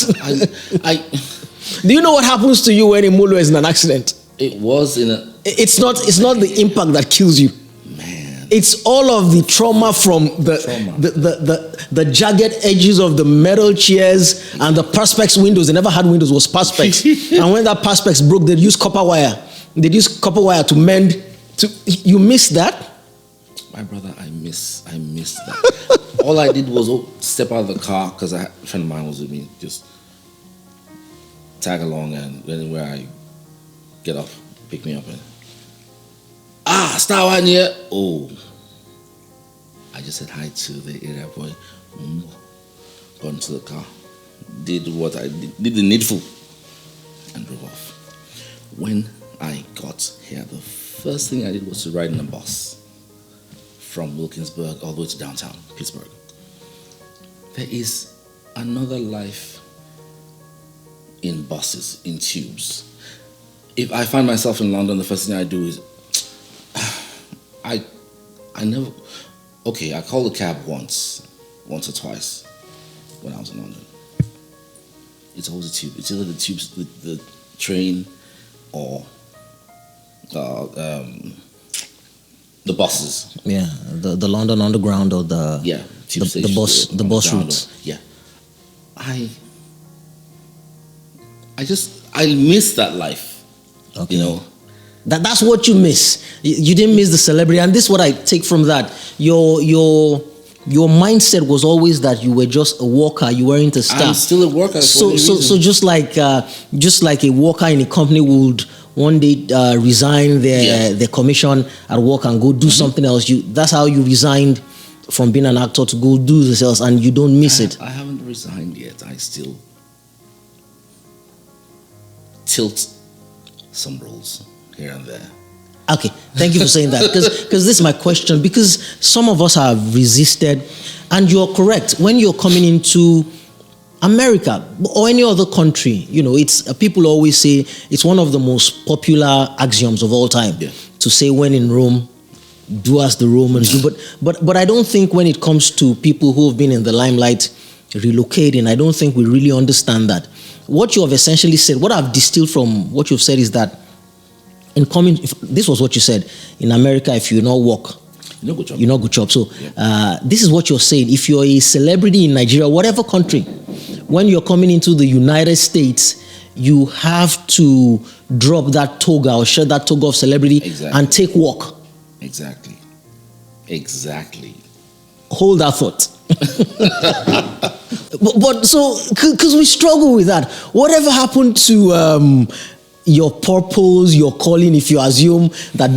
Do you know what happens to you when a Molwe is in an accident? It's not the impact that kills you. Man. It's all of the trauma from the jagged edges of the metal chairs and the perspex windows. They never had windows, was perspex. And when that perspex broke, they'd use copper wire. They'd use copper wire to mend. You miss that? My brother, I miss that. All I did was step out of the car because a friend of mine was with me. Just tag along, and anywhere I get off, pick me up. And star one here. Oh, I just said hi to the area boy. Got into the car, did what I did the needful, and drove off. When I got here, the first thing I did was to ride in a bus from Wilkinsburg all the way to downtown Pittsburgh. There is another life in buses, in tubes. If I find myself in London, the first thing I do is I called a cab once or twice when I was in London. It's always a tube. It's either the tubes, the train, or the buses. Yeah, the London Underground or the bus routes. Yeah, I miss that life. Okay. You know, that's what you miss. You didn't miss the celebrity, and this is what I take from that. Your mindset was always that you were just a worker. You weren't a star. I'm still a worker. So just like a worker in a company would one day resign their commission at work and go do something else. That's how you resigned from being an actor to go do this else, and you don't miss it. I haven't resigned yet. I still tilt some roles here and there. Okay, thank you for saying that, because this is my question, because some of us have resisted, and you're correct. When you're coming into America or any other country, it's people always say it's one of the most popular axioms of all time to say, when in Rome, do as the Romans do. But I don't think when it comes to people who have been in the limelight relocating, I don't think we really understand that. What you have essentially said, what I've distilled from what you've said is that this was what you said, in America, if you not work, you're not good job. So this is what you're saying. If you're a celebrity in Nigeria, whatever country, when you're coming into the United States, you have to drop that toga or shed that toga of celebrity and take walk. Exactly. Hold that thought. but so, because we struggle with that. Whatever happened to your purpose, your calling, if you assume that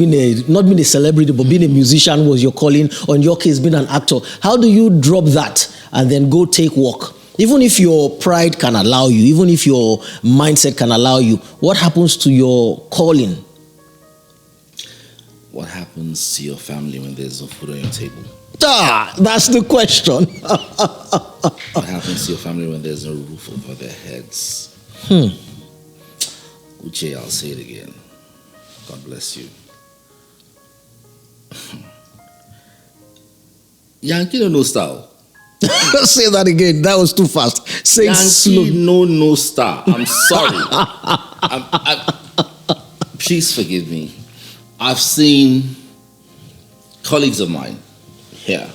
not being a celebrity, but being a musician was your calling, or in your case, being an actor, how do you drop that and then go take walk? Even if your pride can allow you, even if your mindset can allow you, what happens to your calling? What happens to your family when there's no food on your table? That's the question. What happens to your family when there's no roof over their heads? Uche, I'll say it again. God bless you. Yankee no star. Say that again. That was too fast. Say Yankee no star. I'm sorry. Please forgive me. I've seen colleagues of mine here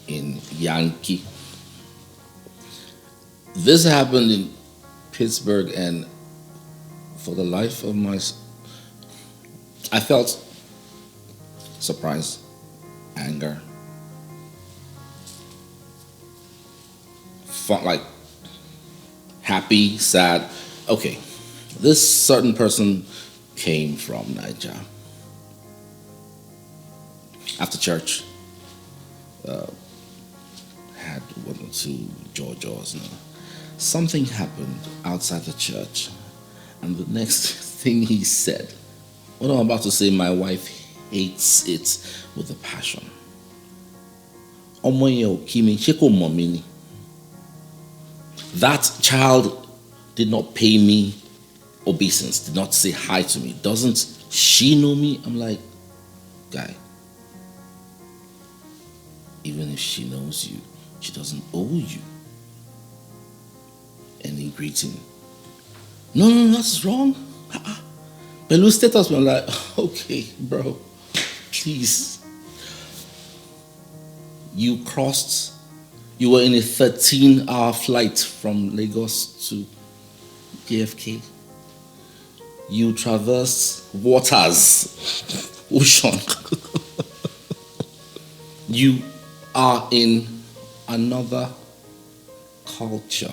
in Yankee. This happened in Pittsburgh, and for the life of I felt surprise, anger, felt like happy, sad. Okay, this certain person came from Nigeria. After church, had one or two Georgios. Something happened outside the church, and the next thing he said, what I'm about to say, my wife hates it with a passion. That child did not pay me obeisance, did not say hi to me. Doesn't she know me? I'm like, guy, even if she knows you, she doesn't owe you any greeting. No, that's wrong. But lose status, I'm like, okay, bro, please. You were in a 13-hour flight from Lagos to JFK. You traversed waters, ocean. You are in another culture.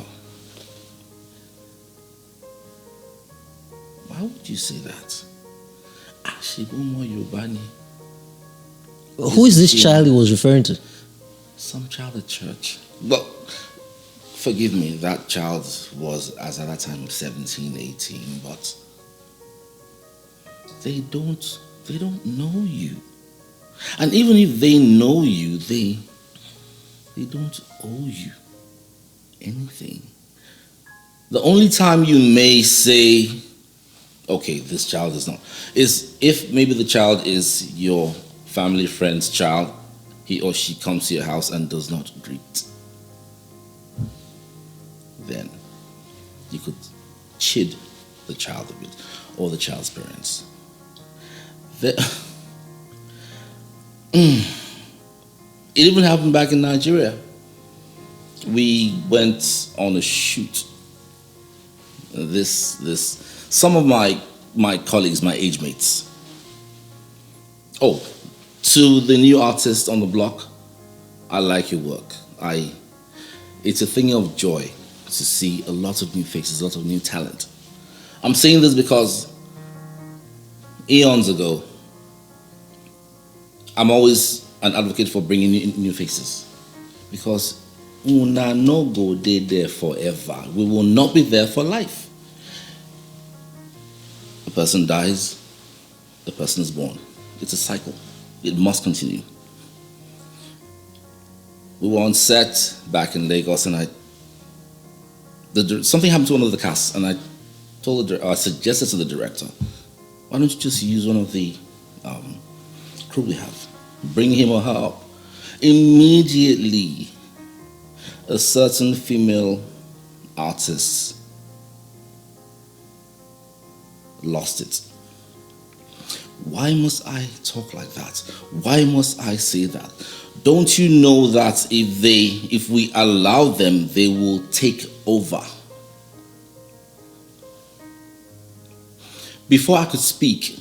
Why would you say that? Who is this child he was referring to? Some child at church. But forgive me, that child was, as at that time, 17, 18, but they don't know you. And even if they know you, they don't owe you anything. The only time you may say, okay, this child is not, is if maybe the child is your family friend's child, he or she comes to your house and does not greet. Then you could chid the child a bit, or the child's parents. It even happened back in Nigeria. We went on a shoot. Some of my colleagues, my age mates. Oh, to the new artist on the block, I like your work. It's a thing of joy to see a lot of new faces, a lot of new talent. I'm saying this because eons ago, I'm always an advocate for bringing new faces, because una no go there forever. We will not be there for life. The person dies, the person is born. It's a cycle. It must continue. We were on set back in Lagos, and something happened to one of the cast, and I suggested to the director, why don't you just use one of the crew we have? Bring him or her up. Immediately, a certain female artist lost it. Why must I talk like that? Why must I say that? Don't you know that if we allow them, they will take over? Before I could speak,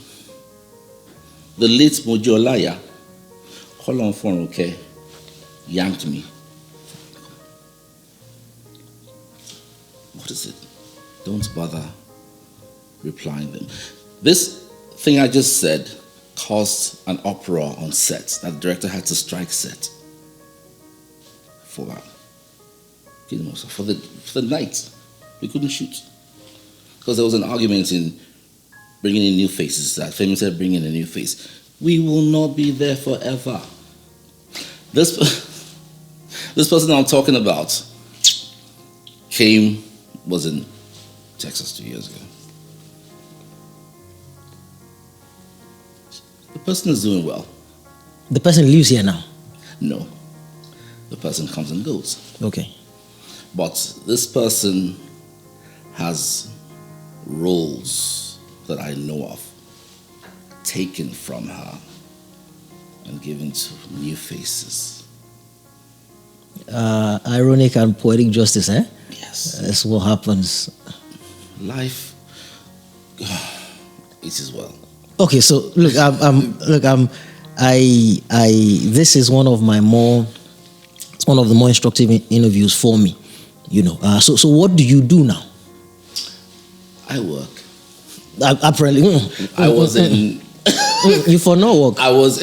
the late Mojolaya, Holon Foruke, yanked me. What is it? Don't bother replying them. This thing I just said caused an uproar on set. That the director had to strike set for the night. We couldn't shoot because there was an argument in bringing in new faces. That Femi said, "Bring in a new face. We will not be there forever." This person I'm talking about was in Texas 2 years ago. The person is doing well. The person lives here now? No. The person comes and goes. Okay. But this person has roles that I know of taken from her and given to new faces. Ironic and poetic justice, eh? Yes. That's what happens. Life, it is well. Okay, so look, this is one of the more instructive interviews for me, you know. So what do you do now? I work. Apparently, I was in. You for no work. I was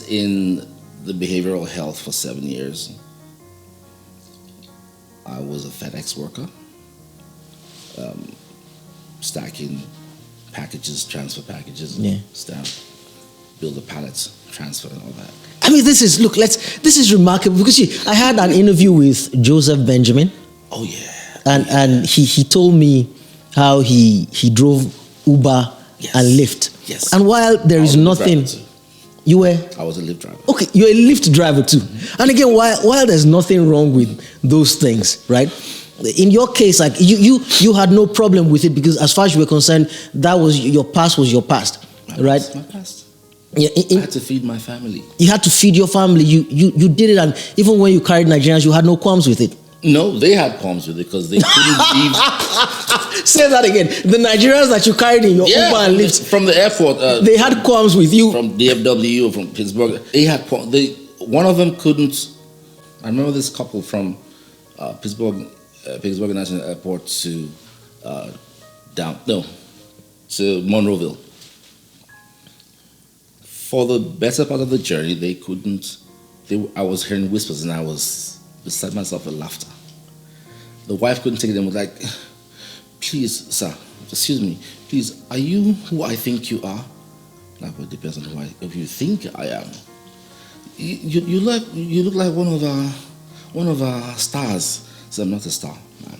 in the behavioral health for 7 years. I was a FedEx worker, stacking packages, transfer packages, stamp, build the pallets, transfer, and all that. I mean, this is remarkable because I had an interview with Joseph Benjamin. Oh yeah. And he told me how he drove Uber and Lyft. Yes. And while there is nothing, you were? I was a Lyft driver. Okay, you're a Lyft driver too. And again, while there's nothing wrong with those things, right? In your case, like you had no problem with it because as far as you were concerned, that was your past, right? My past. Yeah, I had to feed my family. You had to feed your family. You did it, and even when you carried Nigerians, you had no qualms with it. No, they had qualms with it because they couldn't leave. Say that again. The Nigerians that you carried in your Uber and Lyft from the airport, they had qualms with you. From DFW or from Pittsburgh, they had one of them couldn't. I remember this couple from Pittsburgh International Airport to Monroeville. For the better part of the journey, they couldn't. I was hearing whispers and I was beside myself with laughter. The wife couldn't take it and was like, "Please, sir, excuse me, please, are you who I think you are?" Like, well, it depends on if you think I am. You look like one of our stars. So I'm not a star, man.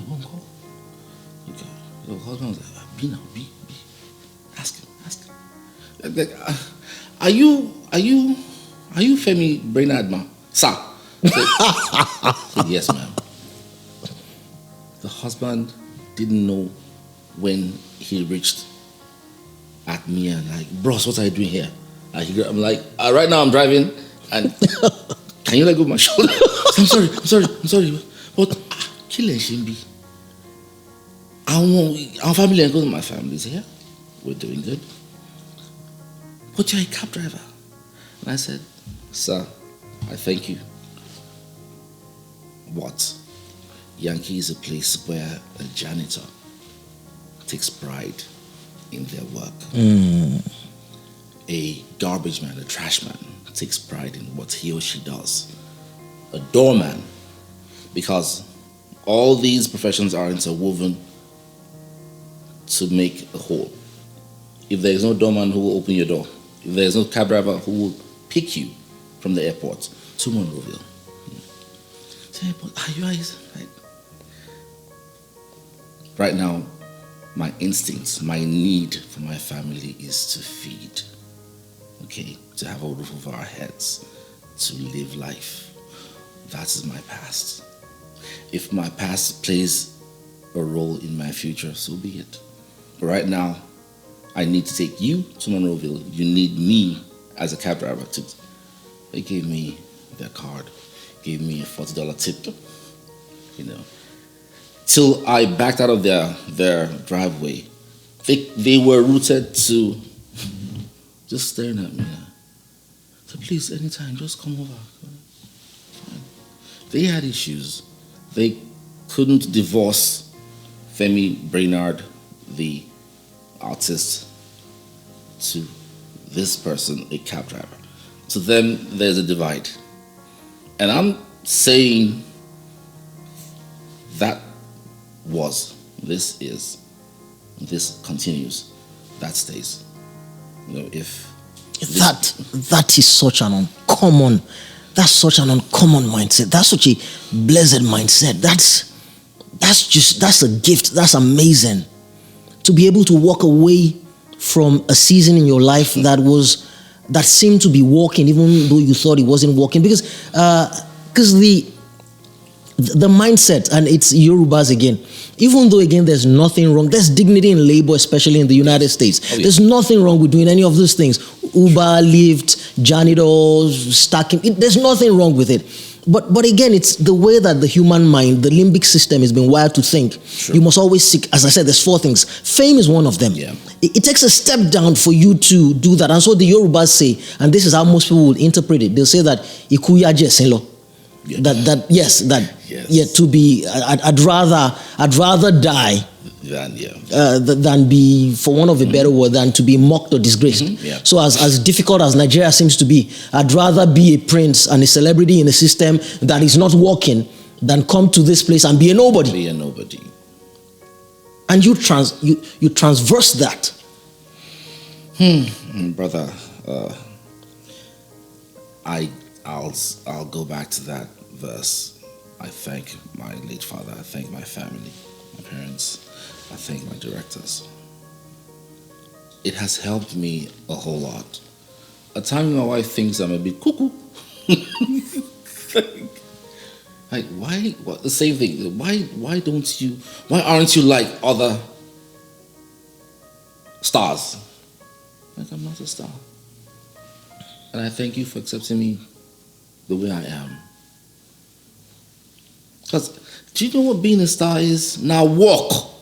One call. Okay. The husband was like, "Be now, be. Ask him. Like, are you Femi Brainard, ma? Sir?" Said, "Yes, ma'am." The husband didn't know when he reached at me and like, "Bros, what are you doing here?" I'm like, "Right now I'm driving and can you let go of my shoulder?" I'm sorry. But kill Shimbi. Our family and go to my family. Say, "Yeah, we're doing good. But you're a cab driver." And I said, "Sir, I thank you. What? Yankee is a place where a janitor takes pride in their work. A garbage man, a trash man, takes pride in what he or she does. A doorman, because all these professions are interwoven to make a whole. If there is no doorman who will open your door, if there is no cab driver who will pick you from the airport to Monroeville." Say, "But are you guys like?" Right now, my instincts, my need for my family is to feed, okay, to have a roof over our heads, to live life. That is my past. If my past plays a role in my future, so be it. But right now, I need to take you to Monroeville. You need me as a cab driver to. They gave me their card, gave me a $40 tip, you know. till I backed out of their driveway. They were rooted to just staring at me. So please, anytime, just come over. Fine. They had issues. They couldn't divorce Femi Brainard, the artist, to this person, a cab driver. To them, there's a divide. And I'm saying that was, this is, this continues, that stays. You know, if that is such an uncommon, that's such an uncommon mindset. That's such a blessed mindset. That's a gift. That's amazing. To be able to walk away from a season in your life that seemed to be working, even though you thought it wasn't working, because the mindset, and it's Yorubas again, even though again there's nothing wrong, there's dignity in labor, especially in the United States. Oh, yeah. There's nothing wrong with doing any of those things. Uber, Lyft, janitors, stacking, there's nothing wrong with it. But again, it's the way that the human mind, the limbic system, has been wired to think. Sure. You must always seek, as I said, there's 4 things. Fame is one of them. Yeah. It takes a step down for you to do that. And so the Yorubas say, and this is how most people will interpret it, they'll say that ikuya jesenlo. Yes. To be, I'd rather die than be, for want of a better word, than to be mocked or disgraced. Mm-hmm. Yeah. So as difficult as Nigeria seems to be, I'd rather be a prince and a celebrity in a system that is not working than come to this place and be a nobody. Be a nobody. And you transverse that. Brother, I'll go back to that verse. I thank my late father. I thank my family, my parents. I thank my directors. It has helped me a whole lot. At times my wife thinks I'm a bit cuckoo. Like, why? What, the same thing. Why aren't you like other stars? Like, I'm not a star. And I thank you for accepting me the way I am. Because do you know what being a star is? Now walk.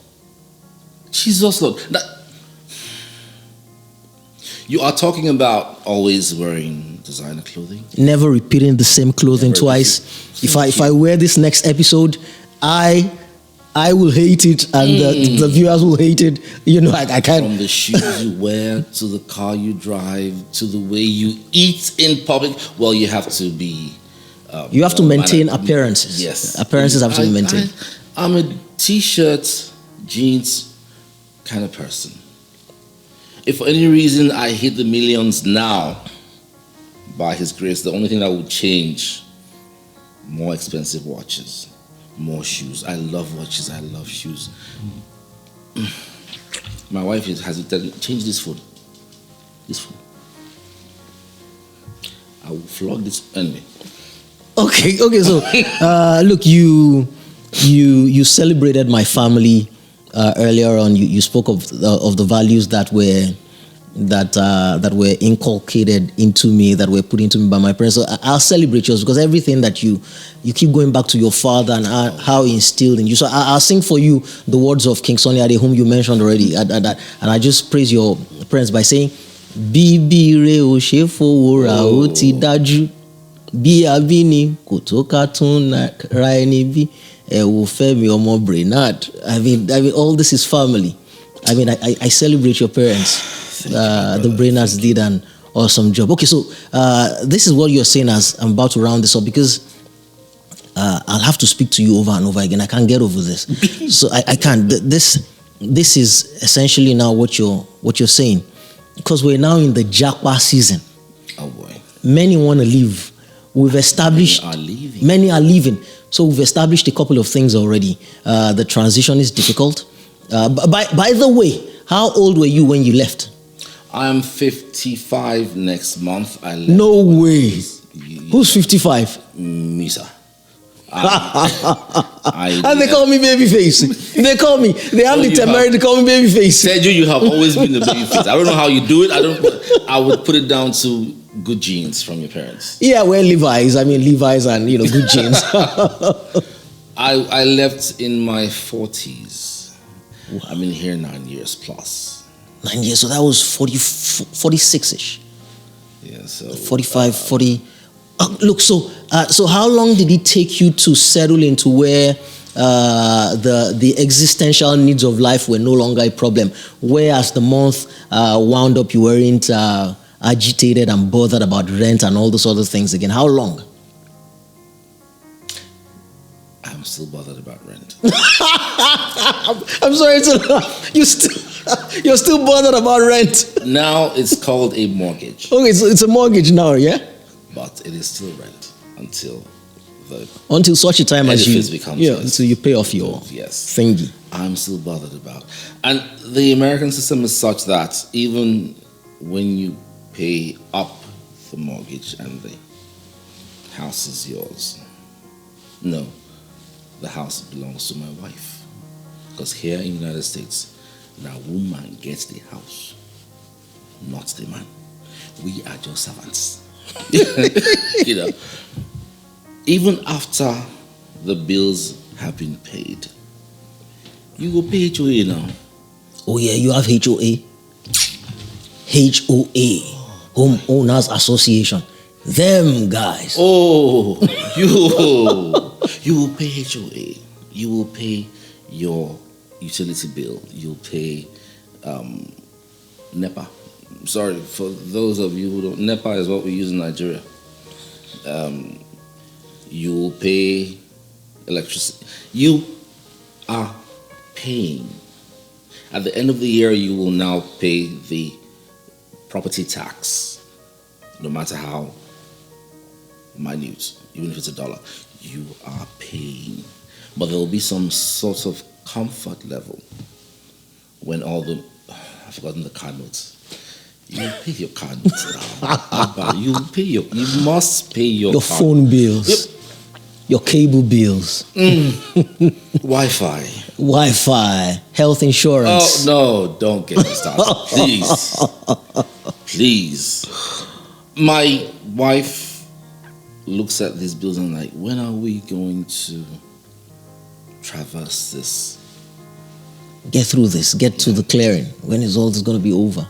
Jesus Lord. You are talking about always wearing designer clothing. Never repeating the same clothing twice. If I wear this next episode, I will hate it, and the viewers will hate it. You know, I can't. From the shoes you wear to the car you drive to the way you eat in public. Well, you have to be. You have to maintain appearances. Yes, appearances have to be maintained. I'm a t-shirt, jeans kind of person. If for any reason I hit the millions now, by His grace, the only thing that would change, more expensive watches, more shoes. I love watches. I love shoes. My wife has changed this phone. This phone. I will flog this anyway. Okay. So, look, you celebrated my family earlier on. You spoke of the values that were inculcated into me, that were put into me by my parents. So I'll celebrate yours, because everything that you keep going back to your father and how he instilled in you. So I'll sing for you the words of King Sunny Ade, whom you mentioned already, and I just praise your parents by saying, "Bibi re o she fowora o ti daju, bi abini kò tó ká tún ra ẹni bí ẹ wo Femi ọmọ Brainard." I mean, all this is family. I mean, I celebrate your parents. The Brainards did an awesome job. Okay, so this is what you're saying as I'm about to round this up, because I'll have to speak to you over and over again. I can't get over this. So I can't. This is essentially now what you're saying, because we're now in the Japa season. Oh boy. Many want to leave. We've established. Many are leaving. So we've established a couple of things already. The transition is difficult. By the way, how old were you when you left? I'm 55 next month. I left. No way. Who's 55? Me, sir. And they call me babyface. They have the temerity to call me babyface. Sergio, you have always been the babyface. I don't know how you do it. I would put it down to good genes from your parents. Yeah, well, Levi's and good genes. I left in my 40s. Wow. I've been here 9 years plus. 9 years, so that was 46-ish. Yeah, so 45, 40. Look, so how long did it take you to settle into where the existential needs of life were no longer a problem? Where as the month wound up, you weren't agitated and bothered about rent and all those other things again? How long? I'm still bothered about rent. I'm sorry to laugh. You're still bothered about rent. Now it's called a mortgage. Okay, so it's a mortgage now, yeah? But it is still rent until such a time as you becomes until you pay off your thingy. I'm still bothered about. And the American system is such that even when you pay up the mortgage and the house is yours, no, the house belongs to my wife. Because here in the United States, the woman gets the house, not the man. We are just servants. You know, even after the bills have been paid, you will pay HOA now. Oh yeah, you have HOA. HOA, Home Owners Association. Them guys. Oh, you will pay HOA. You will pay your utility bill. You'll pay NEPA. Sorry, for those of you who don't, NEPA is what we use in Nigeria. You will pay electricity. You are paying. At the end of the year, you will now pay the property tax, no matter how minute, even if it's $1, you are paying. But there will be some sort of comfort level when all the, I've forgotten the car notes. You pay your car notes now. You must pay your phone bills, your cable bills, Wi-Fi, health insurance. Oh no! Don't get me started, please. My wife looks at these bills and like, when are we going to traverse this? Get through this. Get to the clearing. When is all this going to be over?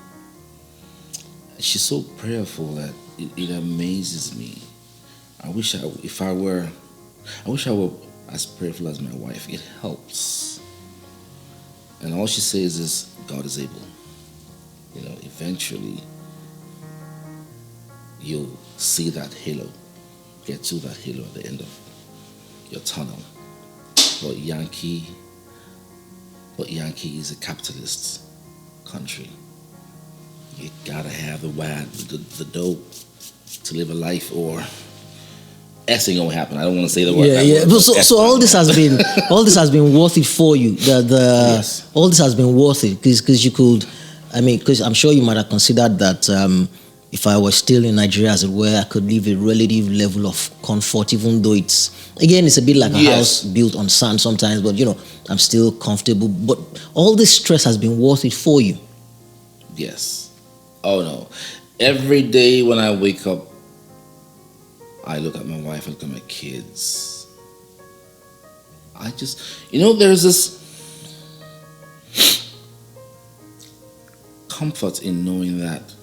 She's so prayerful that it amazes me. I wish I were as prayerful as my wife. It helps. And all she says is, God is able. You know, eventually you'll see that halo. Get to that halo at the end of your tunnel. But Yankee is a capitalist country. You gotta have the dough to live a life, or S ain't gonna happen. I don't want to say the word. Yeah. So all this has been worth it for you. Yes. All this has been worth it because you could. I mean, because I'm sure you might have considered that if I was still in Nigeria, as it were, I could live a relative level of comfort, even though it's a bit like a house built on sand sometimes. But I'm still comfortable. But all this stress has been worth it for you. Yes. Oh no. Every day when I wake up, I look at my wife, I look at my kids. I just, there's this comfort in knowing that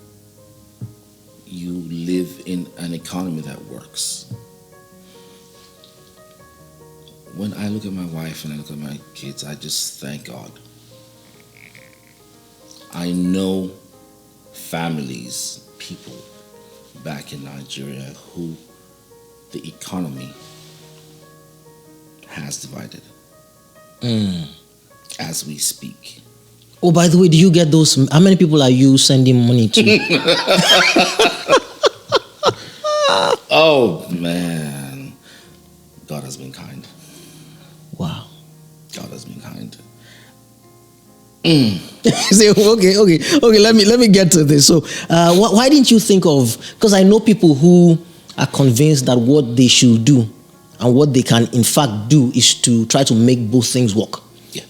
you live in an economy that works. When I look at my wife and I look at my kids, I just thank God. I know families, people back in Nigeria who the economy has divided as we speak. Oh, by the way, do you get those? How many people are you sending money to? Oh, man. God has been kind. Wow. God has been kind. Okay. Let me get to this. So, why didn't you think of? Because I know people who are convinced that what they should do and what they can in fact do is to try to make both things work. Yeah.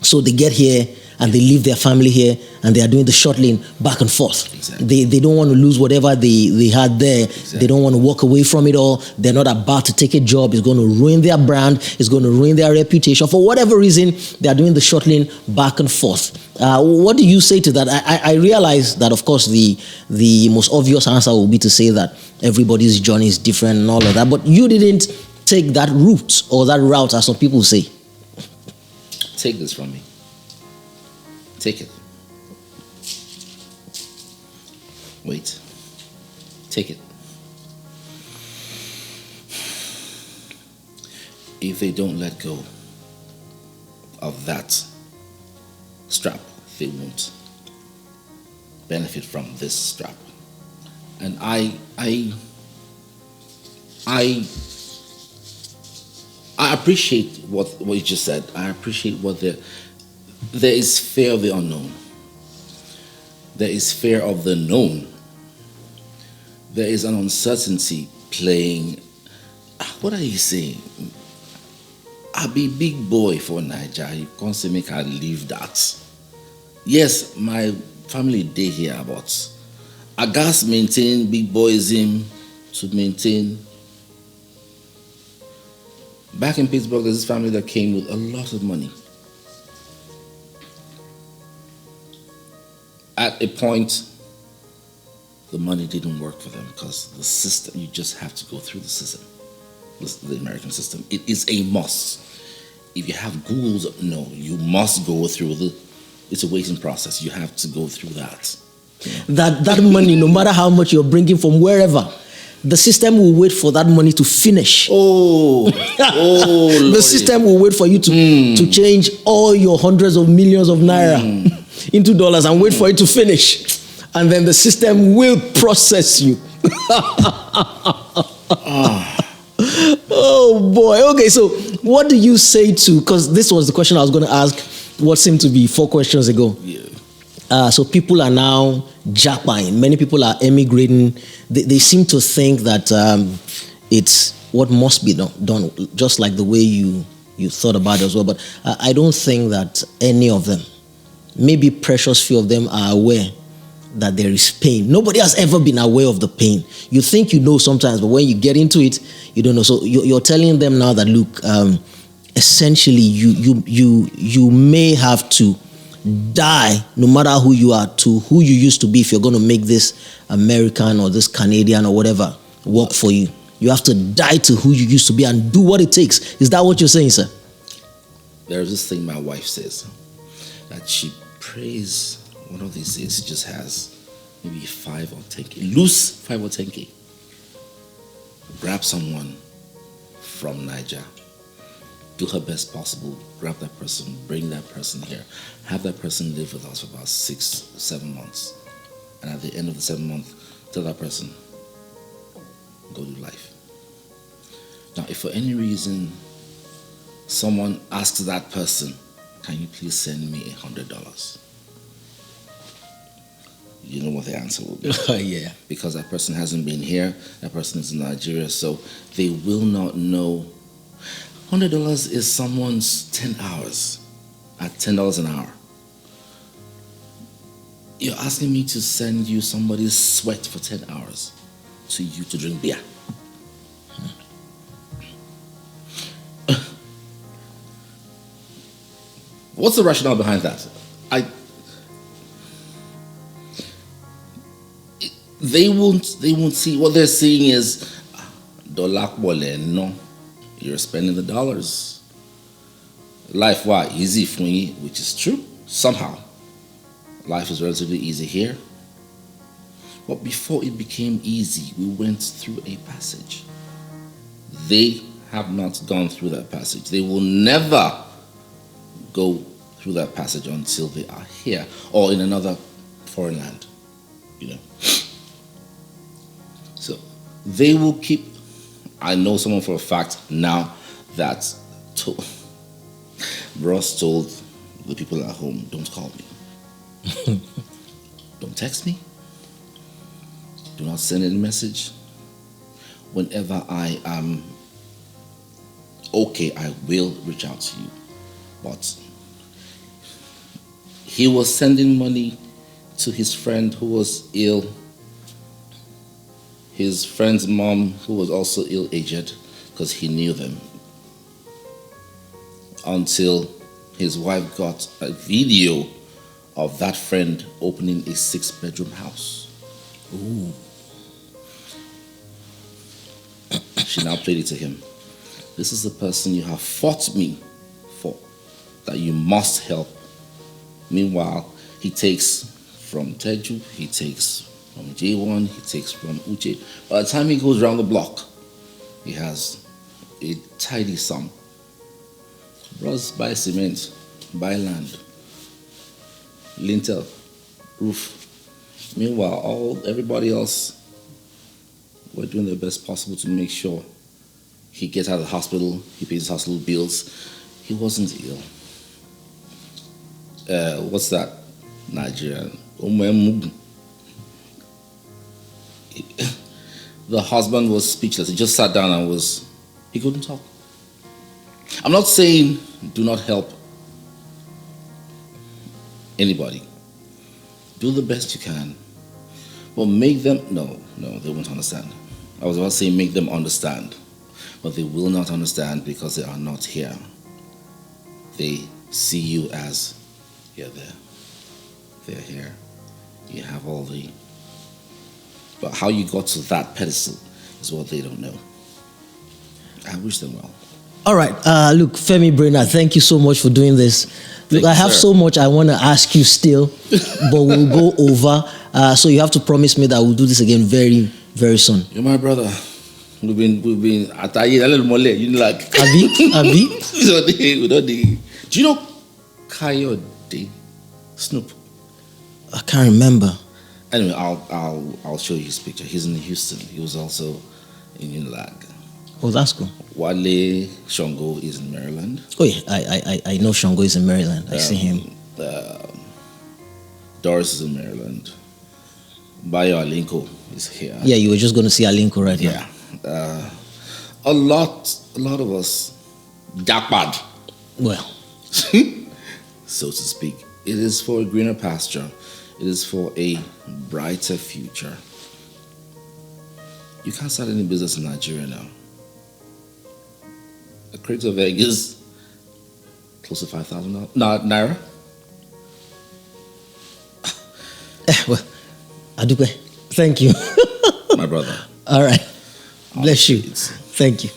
So they get here and they leave their family here, and they are doing the short lane back and forth. Exactly. They don't want to lose whatever they had there. Exactly. They don't want to walk away from it all. They're not about to take a job. It's going to ruin their brand. It's going to ruin their reputation. For whatever reason, they are doing the short lane back and forth. What do you say to that? I realize that, of course, the most obvious answer will be to say that everybody's journey is different and all of that, but you didn't take that route or that route, as some people say. Take this from me. Take it. Wait. Take it. If they don't let go of that strap, they won't benefit from this strap. And I appreciate what you just said. I appreciate what there is fear of the unknown. There is fear of the known. There is an uncertainty playing. What are you saying? I be big boy for Nigeria. You can't say make I leave that. Yes, my family day here, but I gas maintain big boyism to maintain. Back in Pittsburgh, there's this family that came with a lot of money. At a point, the money didn't work for them because the system, you just have to go through the system, the American system. It is a must. If you have Google's, no, you must go through it's a waiting process. You have to go through that. That money, no matter how much you're bringing from wherever, the system will wait for that money to finish. The system will wait for you to change all your hundreds of millions of naira into dollars and wait for it to finish. And then the system will process you. Oh boy. Okay, so what do you say to, because this was the question I was going to ask, what seemed to be 4 questions ago. Yeah. So people are now jackpying. Many people are emigrating. They seem to think that it's what must be done, just like the way you thought about it as well. But I don't think that any of them, maybe precious few of them, are aware that there is pain. Nobody has ever been aware of the pain. You think you know sometimes, but when you get into it, you don't know. So you're telling them now that, look, essentially you may have to die, no matter who you are, to who you used to be, if you're going to make this American or this Canadian or whatever work for you. You have to die to who you used to be and do what it takes. Is that what you're saying, sir? There's this thing my wife says, that she prays one of these days, she just has maybe 5 or 10K, lose 5 or 10K. Grab someone from Niger, do her best possible, grab that person, bring that person here, have that person live with us for about 6-7 months. And at the end of the 7th month, tell that person, go do life. Now, if for any reason someone asks that person, can you please send me $100? You know what the answer will be. Yeah. Because that person hasn't been here, that person is in Nigeria, so they will not know. $100 is someone's 10 hours at $10 an hour. You're asking me to send you somebody's sweat for 10 hours to you to drink beer. What's the rationale behind that? They won't see. What they're seeing is no, you're spending the dollars. Life easy for me, which is true. Somehow, life is relatively easy here. But before it became easy, we went through a passage. They have not gone through that passage. They will never go through that passage until they are here or in another foreign land, you know. So they will keep. I know someone for a fact now that Ross told the people at home, don't call me. Don't text me. Do not send any message. Whenever I am okay, I will reach out to you. But he was sending money to his friend who was ill. His friend's mom, who was also ill-aged, because he knew them. Until his wife got a video of that friend opening a 6-bedroom house. Ooh. She now played it to him. This is the person you have fought me for, that you must help. Meanwhile, he takes from Teju, he takes from J1, he takes from Uche. By the time he goes around the block, he has a tidy sum. Bros, buy cement, buy land, lintel, roof. Meanwhile, everybody else were doing their best possible to make sure he gets out of the hospital, he pays his hospital bills. He wasn't ill. What's that? Nigerian. The husband was speechless. He just sat down and he couldn't talk. I'm not saying do not help anybody. Do the best you can. But make them, no, they won't understand. I was about to say make them understand. But they will not understand because they are not here. They see you as you're there. They're here. You have all the... But how you got to that pedestal is what they don't know. I wish them well. All right. Look, Femi Brainard, thank you so much for doing this. Look, I have so much I want to ask you still, but we'll go over. So you have to promise me that we'll do this again very, very soon. You're my brother. We've been at a little more late. You know, like Abi. Do you know Coyote Snoop? I can't remember. Anyway, I'll show you his picture. He's in Houston. He was also in Unilag. Oh, that's cool. Wale Shango is in Maryland. Oh yeah, I know Shango is in Maryland. I see him. Doris is in Maryland. Bayo Alinko is here. Yeah, you were just going to see Alinko right now. Yeah. A lot of us jackpot. Well, so to speak. It is for a greener pasture. It is for a brighter future. You can't start any business in Nigeria now. A crate of egg is close to $5,000 naira. Well, Adupe, thank you. My brother. All right. Bless you. Thank you.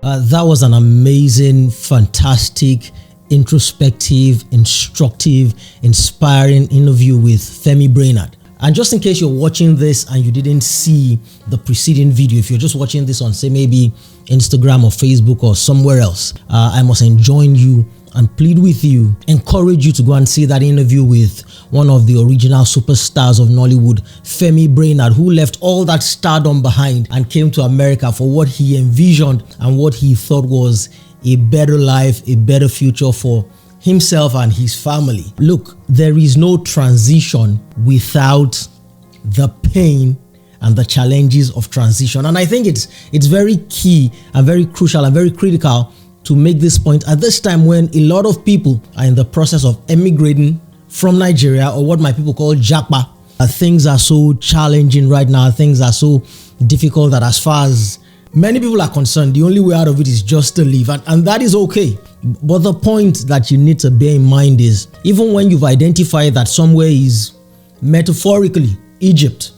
That was an amazing, fantastic, introspective, instructive, inspiring interview with Femi Brainard. And just in case you're watching this and you didn't see the preceding video, if you're just watching this on, say, maybe Instagram or Facebook or somewhere else, I must enjoin you and plead with you, encourage you to go and see that interview with one of the original superstars of Nollywood, Femi Brainard, who left all that stardom behind and came to America for what he envisioned and what he thought was a better life, a better future for himself and his family. Look, there is no transition without the pain and the challenges of transition. And I think it's very key and very crucial and very critical to make this point at this time when a lot of people are in the process of emigrating from Nigeria, or what my people call Japa. Things are so challenging right now. Things are so difficult that as far as many people are concerned, the only way out of it is just to leave. And that is okay. But the point that you need to bear in mind is, even when you've identified that somewhere is metaphorically Egypt,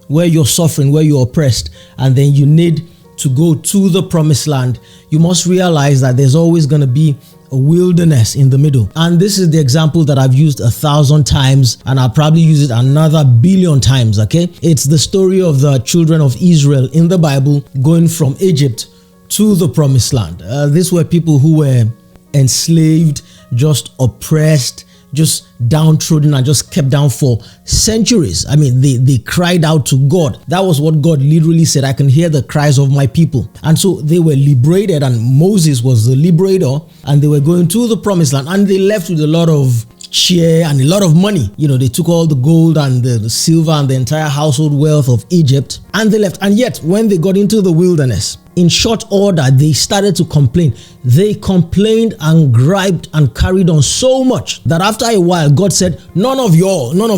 where you're suffering, where you're oppressed, and then you need to go to the promised land, you must realize that there's always going to be a wilderness in the middle. And this is the example that I've used 1,000 times, and I'll probably use it another 1,000,000,000 times, okay? It's the story of the children of Israel in the Bible going from Egypt to the promised land. These were people who were enslaved, just oppressed, just downtrodden, and just kept down for centuries. I mean, they cried out to God. That was what God literally said, I can hear the cries of my people. And so they were liberated, and Moses was the liberator, and they were going to the promised land, and they left with a lot of cheer and a lot of money. You know, they took all the gold and the silver and the entire household wealth of Egypt and they left. And yet, when they got into the wilderness, in short order, they started to complain. They complained and griped and carried on so much that after a while, God said, none of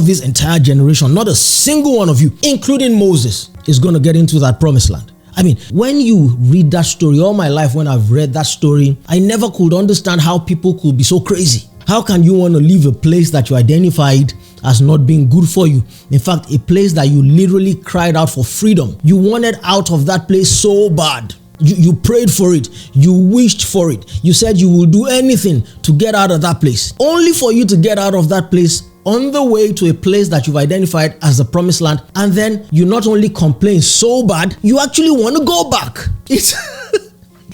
this entire generation, not a single one of you, including Moses, is going to get into that promised land. I mean, when you read that story, all my life when I've read that story, I never could understand how people could be so crazy. How can you want to leave a place that you identified as not being good for you? In fact, a place that you literally cried out for freedom. You wanted out of that place so bad. You prayed for it. You wished for it. You said you will do anything to get out of that place. Only for you to get out of that place on the way to a place that you've identified as the promised land. And then you not only complain so bad, you actually want to go back.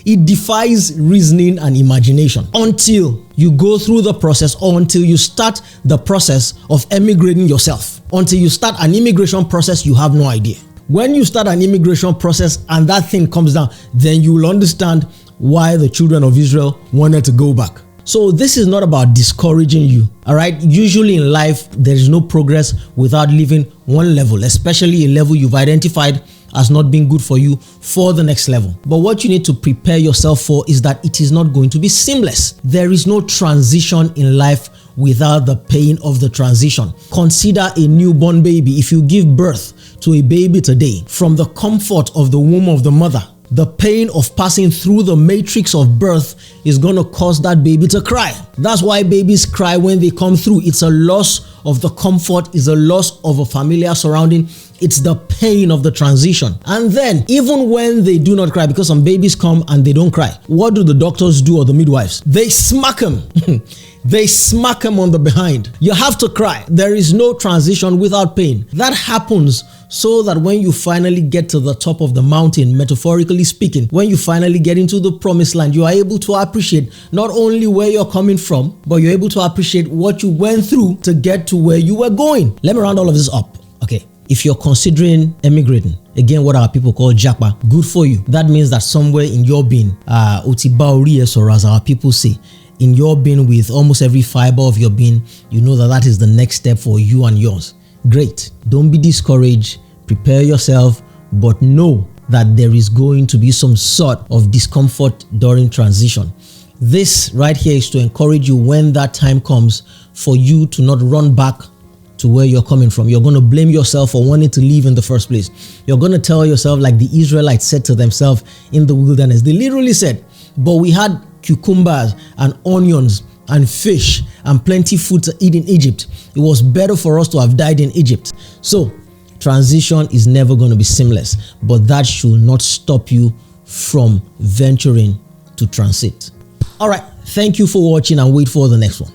It defies reasoning and imagination until you go through the process or until you start the process of emigrating yourself. Until you start an immigration process, you have no idea. When you start an immigration process and that thing comes down, then you will understand why the children of Israel wanted to go back. So this is not about discouraging you, all right? Usually in life, there is no progress without leaving one level, especially a level you've identified as not being good for you for the next level. But what you need to prepare yourself for is that it is not going to be seamless. There is no transition in life without the pain of the transition. Consider a newborn baby. If you give birth to a baby today, from the comfort of the womb of the mother, the pain of passing through the matrix of birth is going to cause that baby to cry. That's why babies cry when they come through. It's a loss of the comfort, it's a loss of a familiar surrounding. It's the pain of the transition. And then, even when they do not cry, because some babies come and they don't cry, what do the doctors do or the midwives? They smack them. They smack them on the behind. You have to cry. There is no transition without pain. That happens so that when you finally get to the top of the mountain, metaphorically speaking, when you finally get into the promised land, you are able to appreciate not only where you're coming from, but you're able to appreciate what you went through to get to where you were going. Let me round all of this up. Okay. If you're considering emigrating, again, what our people call japa, good for you. That means that somewhere in your being, or as our people say, in your being, with almost every fiber of your being, you know that that is the next step for you and yours. Great. Don't be discouraged. Prepare yourself, but know that there is going to be some sort of discomfort during transition. This right here is to encourage you when that time comes for you to not run back to where you're coming from. You're going to blame yourself for wanting to leave in the first place. You're going to tell yourself, like the Israelites said to themselves in the wilderness. They literally said, but we had cucumbers and onions and fish and plenty food to eat in Egypt. It was better for us to have died in Egypt. So transition is never going to be seamless, but that should not stop you from venturing to transit. All right. Thank you for watching and wait for the next one.